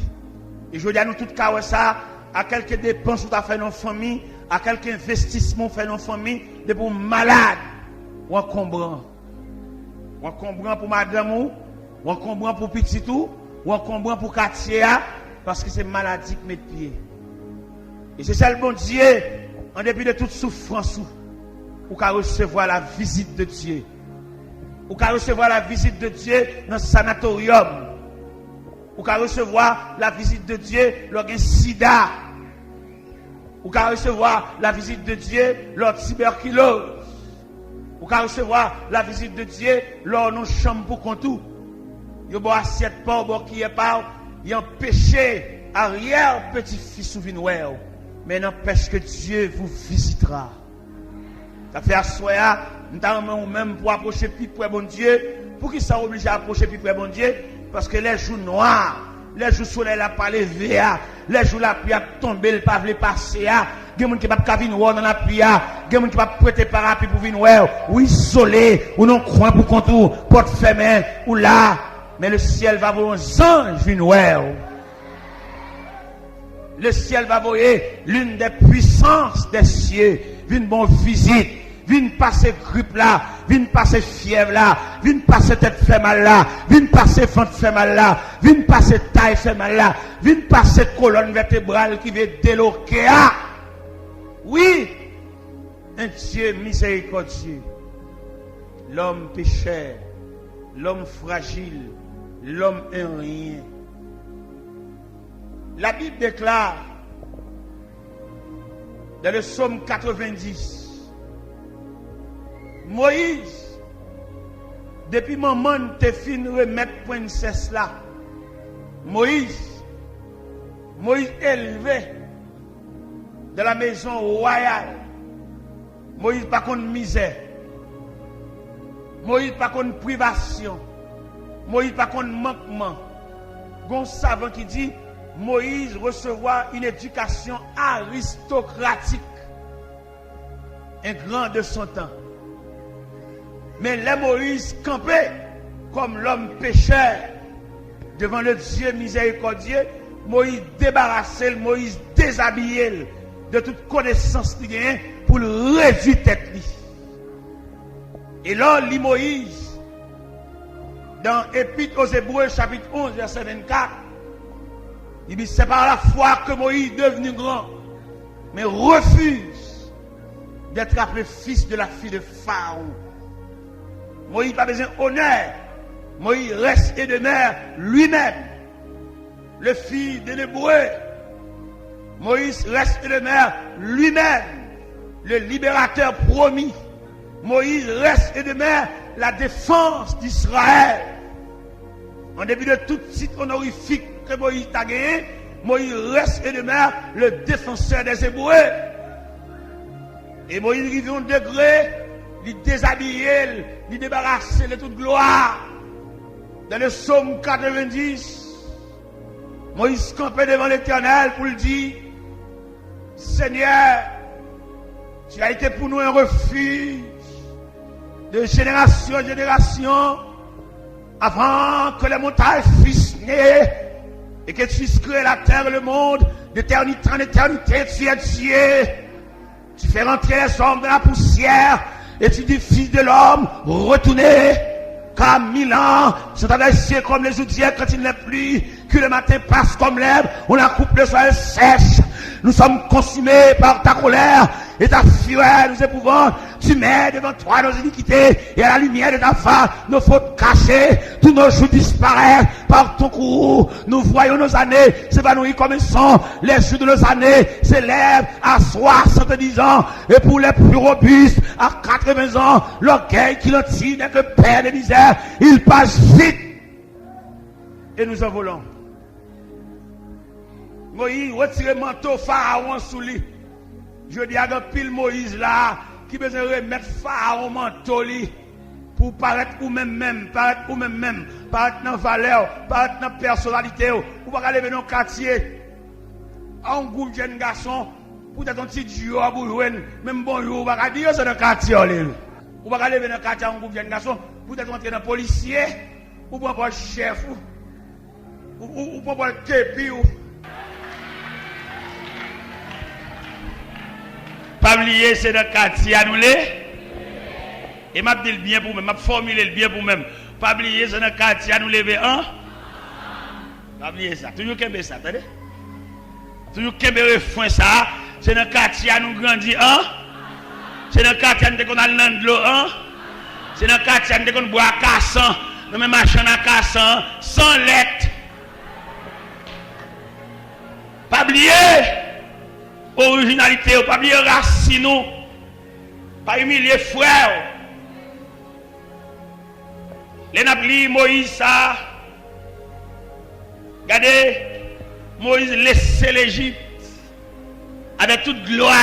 Et je dis à nous tout cas ça, à quelques dépenses ou à faire dans famille, à quelques investissements fait dans famille, de pour malade ou encombrant. Ou encombrant pour madame ou encombrant pour petit tout, ou encombrant pour quartier parce que c'est maladie qui met pied. Et c'est ça le bon Dieu, en dépit de toute souffrance, ou qu'à recevoir la visite de Dieu. Ou qu'à recevoir la visite de Dieu dans le sanatorium. Ou qu'à recevoir la visite de Dieu lors d'un sida. Ou qu'à recevoir la visite de Dieu lors de tuberculose. Ou qu'à recevoir la visite de Dieu lors de nos chambres pour contour. Il y a bon assiette pas, bon qui est pas, il y a un péché arrière petit-fils ou vinouer. Mais n'empêche que Dieu vous visitera. Ça fait assoya, nous même pour approcher plus près bon Dieu. Pour qu'ils soient obligés à approcher plus près bon Dieu? Parce que les jours noirs, les jours soleil n'a pas levé, les jours la pluie a tombé, le pas voulu passer, il y a des gens qui ne peuvent pas venir dans la pluie, il y a des gens qui ne peuvent pas prêter parapluie pour venir, ou isolé, ou non coin pour contour, porte fermée, ou là, mais le ciel va voir un ange venir. Le ciel va voir l'une des puissances des cieux, une bonne visite, viens passer grippe là, viens passer fièvre là, viens passer tête fait mal là, viens passer ventre fait mal là, viens passer taille fait mal là, viens passer colonne vertébrale qui veut déloquer. Oui, un Dieu miséricordieux, l'homme pécheur, l'homme fragile, l'homme un rien. La Bible déclare dans le psaume 90, Moïse, depuis maman te fin remettre princesse là, Moïse élevé de la maison royale, Moïse pas contre misère, Moïse pas contre privation, Moïse pas contre manquement. Gon savant qui dit Moïse recevra une éducation aristocratique, un grand de son temps. Mais les Moïse campait comme l'homme pécheur devant le Dieu miséricordieux. Moïse débarrassé, Moïse déshabillé de toute connaissance qu'il gagne pour le réduire tête. Et là, lit Moïse dans Épître aux Hébreux chapitre 11 verset 24. Il dit c'est par la foi que Moïse est devenu grand, mais refuse d'être appelé fils de la fille de Pharaon. Moïse n'a pas besoin d'honneur. Moïse reste et demeure lui-même le fils de l'Hébreu. Moïse reste et demeure lui-même le libérateur promis. Moïse reste et demeure la défense d'Israël. En début de tout titre honorifique que Moïse a gagné, Moïse reste et demeure le défenseur des Hébreux. Et Moïse arrive à un degré, il déshabille, il débarrasse de toute gloire. Dans le psaume 90, Moïse campait devant l'Éternel pour lui dire, Seigneur, tu as été pour nous un refuge, de génération en génération, avant que les montagnes fussent nées et que tu puisses créer la terre et le monde, d'éternité en éternité, tu es Dieu. Tu fais rentrer les hommes dans la poussière et tu dis, fils de l'homme, retournez, car 1000 ans sont adressés comme les jours d'hier quand il n'est plus, que le matin passe comme l'herbe, on la coupe le soleil sèche. Nous sommes consumés par ta colère et ta fureur nous éprouvons. Tu mets devant toi nos iniquités et à la lumière de ta face nos fautes cachées. Tous nos jours disparaissent par ton courroux. Nous voyons nos années s'évanouir comme un son. Les jours de nos années s'élèvent à 70 ans. Et pour les plus robustes, à 80 ans, l'orgueil qui l'entire n'est que père de misère. Il passe vite et nous en volons. Moïse retire le manteau Pharaon sous lui. Je dis à pile Moïse là, qui besoin remettre Pharaon manteau lui pour paraître ou même, paraître dans valeur, paraître dans personnalité, ou pas aller dans le quartier. Un groupe de jeunes garçons, pour être un petit duo, même bonjour, ou pas dire c'est dans le quartier. Ou pas aller dans le quartier, un groupe de jeunes garçons, pour être entrer dans le policier, ou pas le chef, ou pas le képi. Pas oublier, c'est dans le quartier à nous les. Et m'a dit le bien pour même, m'a formulé le bien pour même. Pas oublier, c'est dans le quartier à nous lever un. Pas oublier ça. Toujours qu'aimer ça, attendez. Toujours qu'aimer refrain ça. C'est dans le quartier à nous grandir un. C'est dans le quartier à nous qu'on a le de l'eau un. C'est dans le quartier à nous qu'on boit à cassant. Nous même machin à cassant. Sans lettre. Pas oublier. Originalité, pas oublier racine, pas humilier frère. Les napli Moïse ça. Regardez, Moïse laissait l'Égypte avec toute gloire.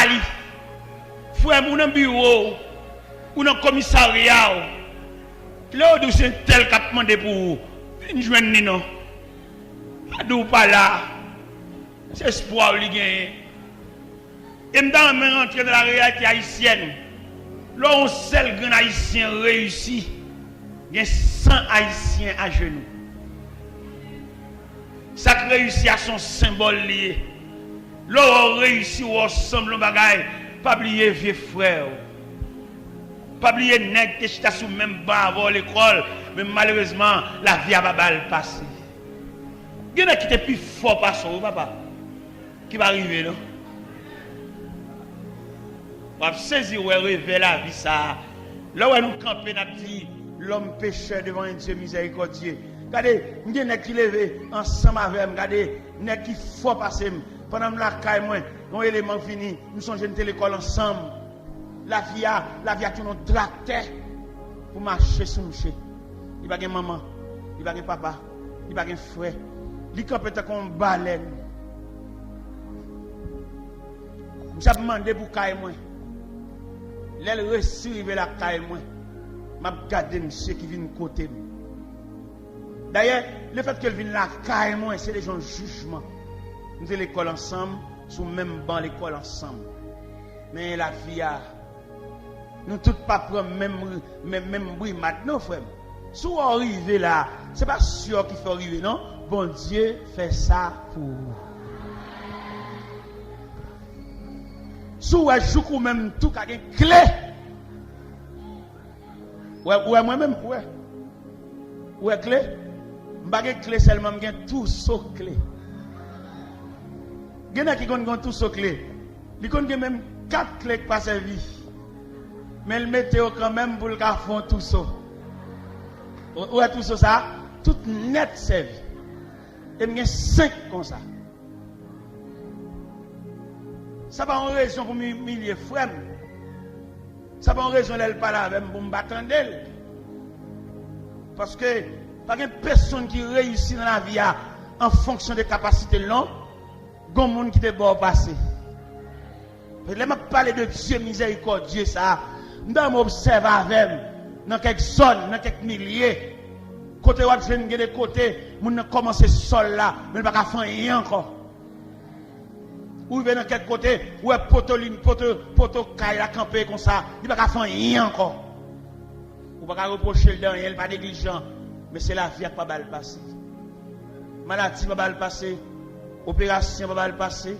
Frère, ou dans le bureau, ou dans le commissariat, là où c'est tel qu'a demandé pour vous, une journée non. Pas là. C'est espoir qui gagne. Et maintenant, on rentre dans la réalité haïtienne. Là, on seul grand haïtien réussi. Il y a 100 haïtiens à genoux. Ça réussit à son symbole lié. Là, on réussit ensemble, bagaille. Pas oublier vieux frère. Pas oublier nèg qui est sous même banc avant l'école. Mais malheureusement, la vie a pas passé. Il y en a qui étaient plus fort par son papa. Qui va arriver, non? On va saisir ou rêver la vie ça. Là où nous campons, nous dit l'homme pécheur devant un Dieu miséricordieux. Regardez, nous avons qui levé ensemble avec nous. Regardez, nous qui faut passer. Pendant la caille, nos éléments finis, nous sommes jeunes l'école ensemble. La vie a tout notre tracteur pour marcher sur nous. Il n'y a pas de maman, il n'y a pas de papa, il n'y a pas de frère. Il y a comme une baleine. Nous avons demandé pour caille. L'elle reçoit la caille moi. M'a gardé monsieur qui vient côté. D'ailleurs, le fait qu'elle vienne la caille moi, c'est des gens jugement. Nous sommes l'école ensemble, sous même banc l'école ensemble. Mais la vie a nous tous pas prendre même bruit maintenant frère. Si on arrive là, c'est pas sûr qu'il faut arriver non. Bon Dieu fait ça pour vous. Si vous jouez même tout avec une clé. Ouais, moi-même, ouais. Ouais, clé. Je n'ai pas clé seulement, j'ai tout sauf clé. Il y en a qui ont tout sauf clé. Il y a même 4 clés qui passent servi. Mais le météo quand même pour le faire tout sauf. Ouais, tout sauf ça, tout net servi. Et il y a 5 comme ça. Ça va en raison pour m'humilier frère. Ça va en raison d'elle parler avec pour me battre d'elle. Parce que pas une personne qui réussit dans la vie en fonction des capacités non, il y a des gens qui te bon passer. Je vais parler de Dieu miséricordieux ça. Nous m'observe avec dans quelques zones, dans quelques milliers. Côté où je viens de côté, nous commencer sol là, mais pas faire rien encore. Ou venez dans quel côté, ou est poto caille à camper comme ça, il va pas faire rien encore. pas reprocher le rien, pas négligent, mais c'est la vie qui pas mal passer. Maladie pas mal passer, opération pas mal passer,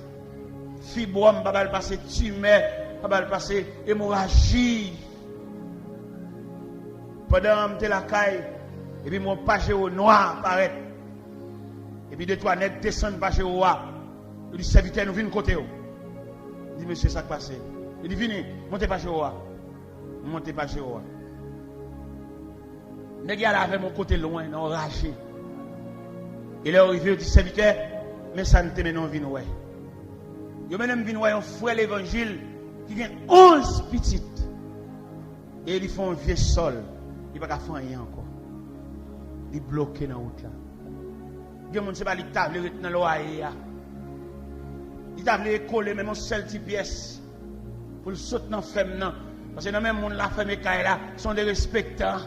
fibrome pas mal passer, tumeur pas mal passer, hémorragie. Pendant que la caille, et puis mon page au noir paraît. Et puis deux trois nègres descendent page au roi. Il dit serviteur nous venons côté. Il dit monsieur ça qui passe. Il dit venez, montez page au roi. Montez page au roi. Nègre là avec mon côté loin, enragé. Il est arrivé, il dit serviteur, mais ça ne te mène en vin ouais. Yo même vin ouais un frère l'évangile qui a 11 petites. Et ils font un vieux sol. Il ne peut pas faire rien encore. Il est bloqué dans la route là. Il y a des gens qui ne table dans l'oreille. Il table coller même un seul petit pièce pour le sauter dans la femme. Parce que dans même monde la femme et là sont des respectants.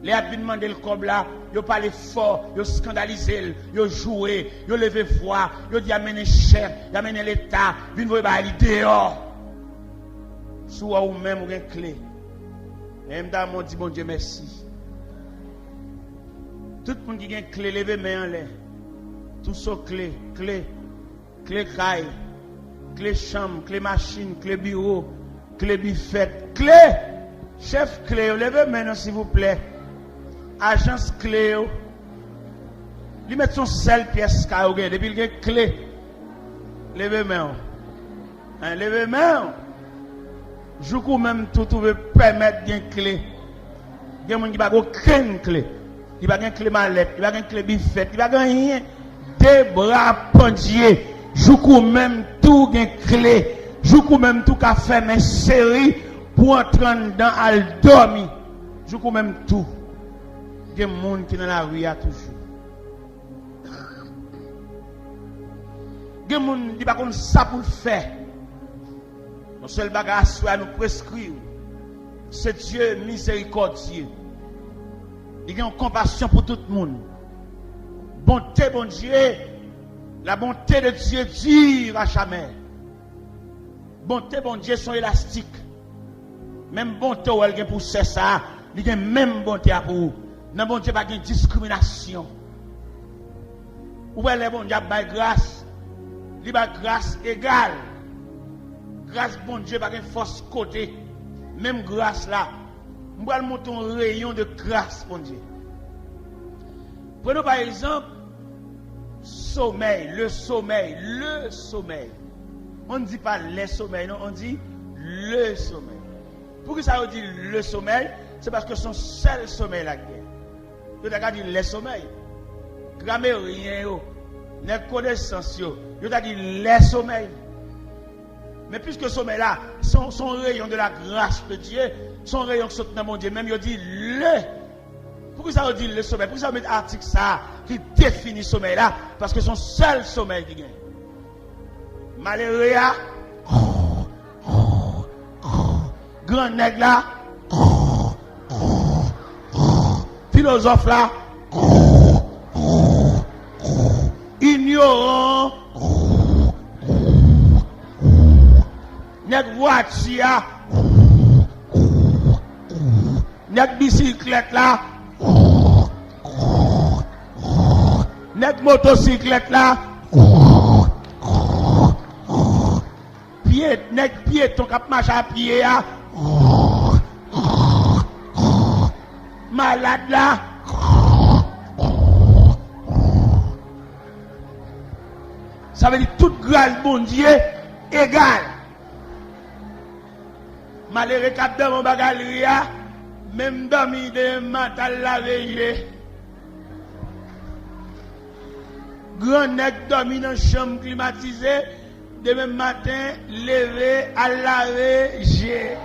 Les gens demandé le cob là, ils parlent fort, ils scandalisé, ils joué, ils levé voix, ils dit amener chef, ils amener l'État, ils vont aller dehors. Soit ou même ou une clé. Et m'dame dit bon Dieu merci. Tout le monde qui a une clé, levez main en l'air. Tout ça clé caille, clé chambre, clé machine, clé bureau, clé buffet, clé. Chef clé, levez main s'il vous plaît. Agence clé. Lui met son seule pièce car depuis il a clé. Levez main. Levez main. Je peux même tout permettre d'une clé. Il y a des gens qui n'ont aucune clé. Il n'y a pas de clé mallette, il n'y a pas de clé biffette, il n'y a pas rien. Des bras pendiers. Je peux même tout une clé. Je peux même tout faire une série pour entrer dans al dormir. Je peux même tout. Il y a des gens qui sont dans la rue toujours. Il y a des gens qui ne savent pas ça pour le faire. Mon seul bagage à nous prescrire, c'est Dieu miséricordieux. Il a une compassion pour tout le monde. Bonté, bon Dieu, la bonté de Dieu dure à jamais. Bonté, bon Dieu, sont élastiques. Même bonté, elle a pour ça, il a même bonté pour vous. Non, bon Dieu, pas de discrimination. Où est le bon Dieu, par grâce, il a grâce égale. Grâce, bon Dieu, pas de force côté. Même grâce là. Nous allons monter un rayon de grâce, bon Dieu. Prenons par exemple sommeil, le sommeil. On ne dit pas les sommeils, non, on dit le sommeil. Pourquoi ça veut dire le sommeil? C'est parce que son seul sommeil la guerre. Vous avez dit les sommeils. Grammairien, les connaissances, vous avez dit les sommeils. Mais puisque le sommeil là, son rayon de la grâce de Dieu, son rayon qui saute dans mon Dieu, même il dit le. Pourquoi ça veut dire le sommeil? Pourquoi ça veut mettre article ça qui définit le sommeil là? Parce que son seul sommeil qui gagne. Malheureux là, grand nègre là, philosophe là, ignorant, nègre voiture, nègre bicyclette là, nègre motocyclette là, nègre piéton qui marche à pied là, malade là, ça veut dire toute grâce bon Dieu égale. Malheureux cap dans mon bagage même dormi de mental la veille. Grand nègre dormi dans chambre climatisée, demain matin levé à laver j'ai.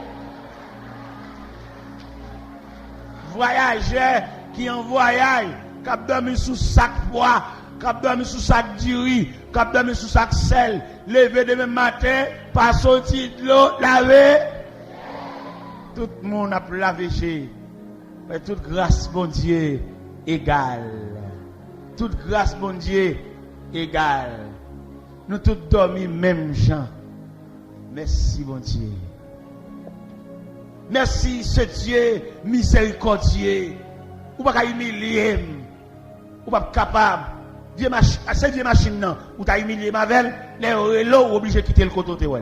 Voyageur qui en voyage, cap dormi sous sac poids, cap dormi sous sac du riz, cap dormi sous sac sel, levé demain matin, pas sorti de l'eau, laver. Tout le monde a lavé chez. Mais toute grâce, bon Dieu, égale. Toute grâce, bon Dieu, égale. Nous tous dormons même gens. Merci, bon Dieu. Merci ce Dieu miséricordieux. Ou pas humilier. Ou pas capable. C'est Dieu machine non. Ou t'as humilié Mavel, les relos obligé de quitter le côté ou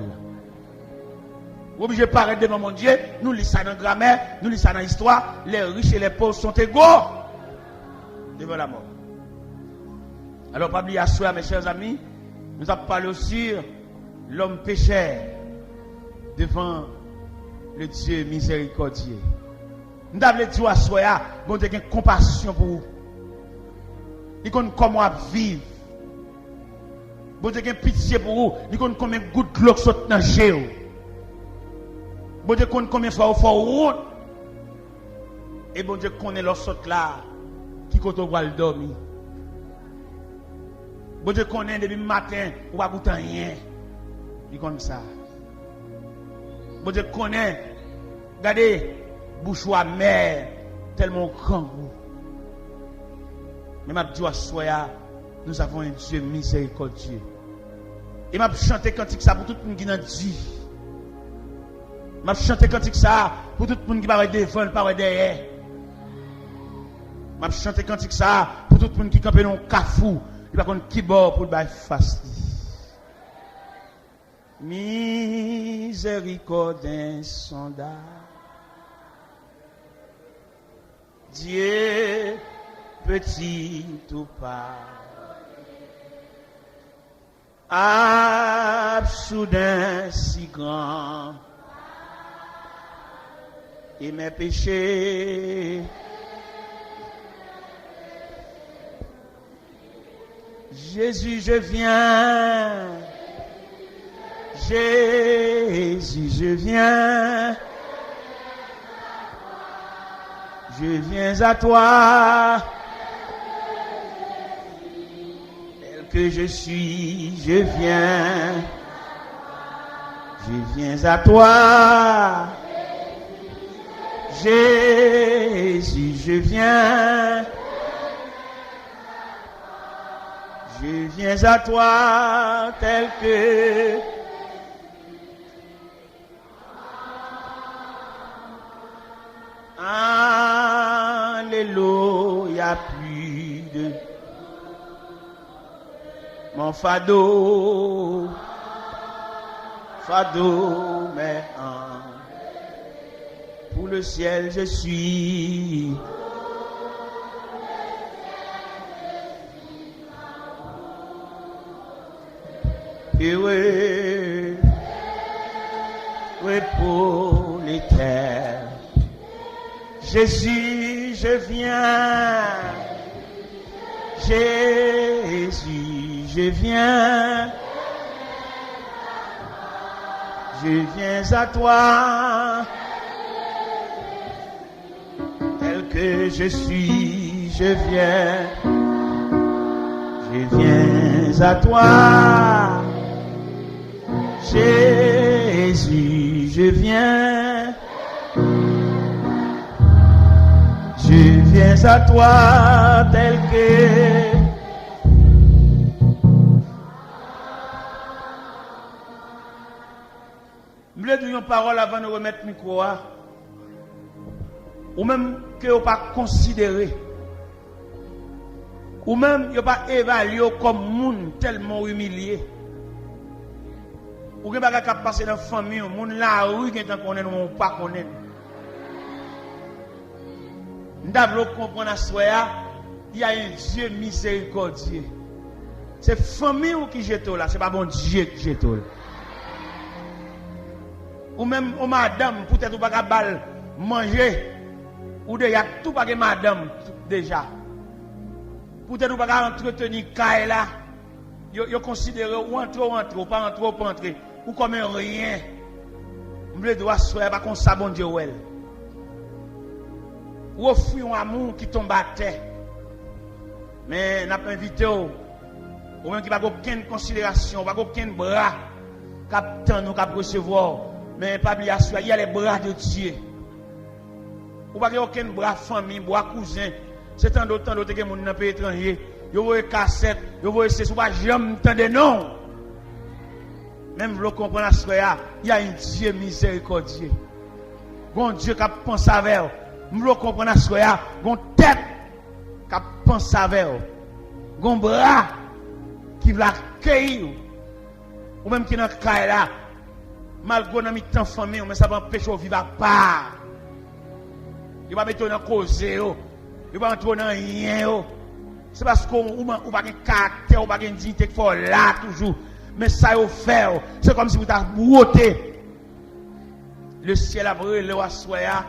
obligé de paraître devant mon Dieu. Nous lisons ça dans la grammaire, nous lisons ça dans l'histoire. Les riches et les pauvres sont égaux devant la mort. Alors, pas oublier à soi, mes chers amis, nous avons parlé aussi l'homme pécheur devant le Dieu miséricordieux. Nous avons dit à soi, bon Dieu, une compassion pour vous. Il connaît comment vivre. Bon Dieu, une pitié pour vous. Il connaît combien de gouttes de l'eau qui sautent dans le géo. Bon Dieu, connaît combien de fois vous faites route. Et bon Dieu, connaît l'eau saute là, qui quand on va le dormir. Bon Dieu, connaît depuis le matin, ou pas goûter rien. Il comme ça. Bon Dieu, connaît, regardez, bouche ou amère, tellement grand. Mais m'a dit à soya, nous avons un Dieu miséricordieux. Et m'a chanté cantique ça pour tout le monde qui n'a dit. M'a chanté cantique ça pour tout le monde qui va devant, pas derrière. M'a chanté cantique ça pour tout le monde qui campe dans un cafou, il va contre qui bord pour le bail face. Miséricorde insondable. Dieu petit ou pas, soudain si grand, et mes péchés, Jésus je viens, Jésus je viens. Je viens à toi, tel que je suis, je viens à toi, Jésus, je viens à toi, tel que Alléluia, plus de mon fado, mais pour le ciel je suis. Et oui, pour les terres. Jésus, je viens. Jésus, je viens. Je viens à toi. Tel que je suis, je viens à toi. Jésus, je viens à toi tel que je voulais dire une parole avant de remettre le micro ou même que vous pas considéré ou même vous pas évalué comme monde tellement humilié. Ou que pas capable passer dans la famille, moun la rue qui est connaît ou pas connaît. Nous devons comprendre à soi, il y a un Dieu miséricordieux. C'est famille qui jette là, c'est pas bon Dieu qui jette là. Ou même ou madame, peut-être ou pas capable manger ou déjà tout pas que madame déjà. Peut-être ou pas entretenir caille là. Yo considéré ou entre ou pas entrer. Ou comme rien. M'le doit soir pas comme ça bon Dieu ouais. Ou offrir un amour qui tombe à terre. Mais n'a pas invité ou même qui pas aucune considération, pas aucun bras captant nous cap recevoir, mais pas oublier il y a les bras de Dieu. Ou pas aucun bras famille, bras cousin, c'est tant d'autres que monde dans pays étranger, yo voyez cassette, yo voyez c'est pas jamais entendre non. Même vous comprenez à ce qu'il y a un Dieu miséricordieux. Gon Dieu qui pense avec vous. M'lo comprendre soya, gon tête qui pense avec vous. Gon bras qui veut accueillir ou même qui dans caille là. Malgré dans mi-temps famille, mais ça va empêcher de vivre à part. Il va mettre dans cause, il va entrer dans rien. C'est parce qu'on n'a pas de caractère, on n'a pas de dignité qu'il faut là toujours. Mais ça, il fait. C'est comme si vous avez brouté. Le ciel a brûlé le soya.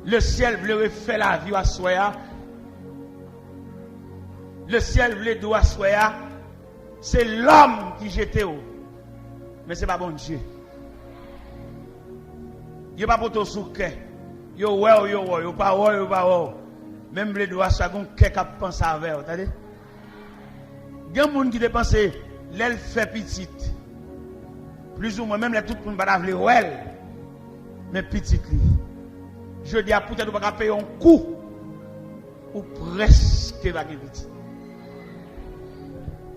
Le ciel voulait refaire la vie à soya. Le ciel voulait d'où à soya. C'est l'homme qui jetait. Mais ce n'est pas bon Dieu. Il n'y a pas pour tout souke. Yo pas. Même les doigts, ça gon quelqu'un pense avec, vous entendez? Il y a des gens qui dépensent l'aile fait petite. Plus ou moins, même les tout le monde va la ouais. Mais petite. Je dis à peut-être qu'on va payer un coup. Ou presque va gagner petite.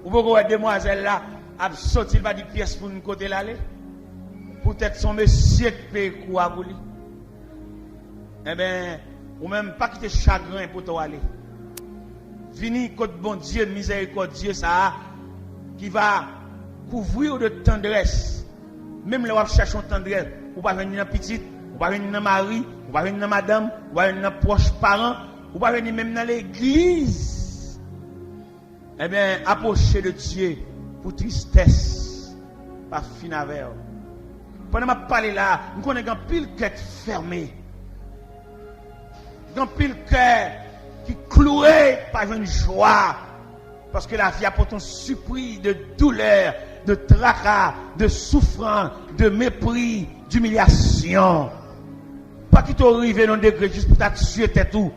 Ou pourquoi voir demoiselle là, a sorti pas de pièce pour une côté l'aller? Peut-être son monsieur qui paye quoi pour lui. Eh bien, ou même pas quitter chagrin pour toi aller. Vini côté bon Dieu, miséricordieux ça, qui va couvrir de tendresse. Même là où chercher une tendresse, ou pas venir dans petite, ou pas venir dans mari, ou pas venir dans madame, ou pas venir dans proches parents, ou pas venir même dans l'église. Eh bien, approcher de Dieu pour tristesse, pas fin avec. Pendant que je parle là, nous connaissons un pile quête fermée. Un pile cœur qui cloué par une joie. Parce que la vie apporte un surpris de douleur, de tracas, de souffrance, de mépris, d'humiliation. Pas qu'il t'arrive dans un degré juste pour t'atuer tout.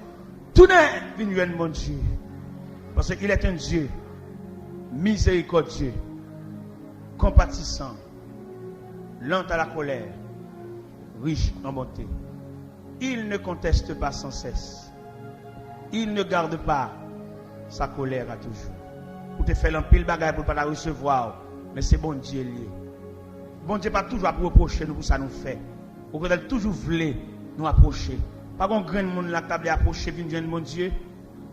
Tout n'est venu de mon Dieu. Parce qu'il est un Dieu miséricordieux, compatissant, lent à la colère, riche en bonté. Il ne conteste pas sans cesse. Il ne garde pas sa colère à toujours. Pour te faire un pile bagage pour ne pas la recevoir. Mais c'est bon Dieu lié. Bon Dieu pas toujours à reprocher nous pour ça nous fait. Ou peut-être toujours voulu nous approcher. Pas qu'on grain de monde la table approcher, vient mon Dieu.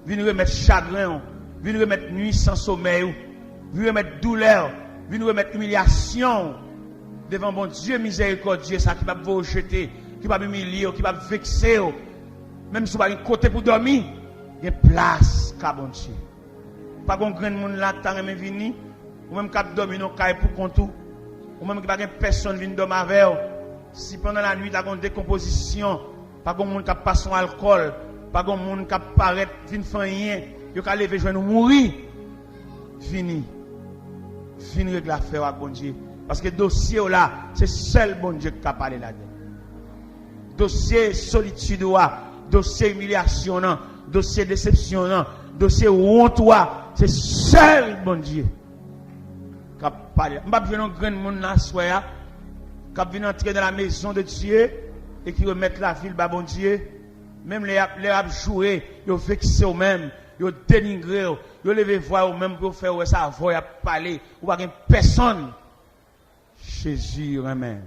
Vient remettre chagrin, vient remettre nuit sans sommeil, vient remettre douleur, vient remettre humiliation devant bon Dieu miséricordieux, ça qui va vous jeter, qui va m'humilier, qui va vexer. Même si vous avez un côté pour dormir, il y a place, car bon Dieu. Pas qu'on grain de monde là, tant même vini, ou même cap dormir dans caille pour compte, ou même que pas personne vient dormir avec. Si pendant la nuit, tu as une décomposition, pas qu'on monde qui passe son alcool, pas qu'on monde qui paraît, vient faire rien, il y a lever, je vais nous mourir. Fini. Fini avec l'affaire à bon Dieu. Parce que le dossier là, c'est seul bon Dieu qui a parlé là-dedans. Dossier solitude, dossier humiliation, dossier déception, dossier honte, c'est seul bon Dieu qui a parlé. Je ne vais pas venir un grand monde là, qui vient entrer dans la maison de Dieu et qui remettre la ville à bon Dieu. Même les jouer, ils vexent eux-mêmes, ils dénigrent, ils lever voix eux-mêmes pour faire ça, voix parler, ou pas personne. Jésus, amen.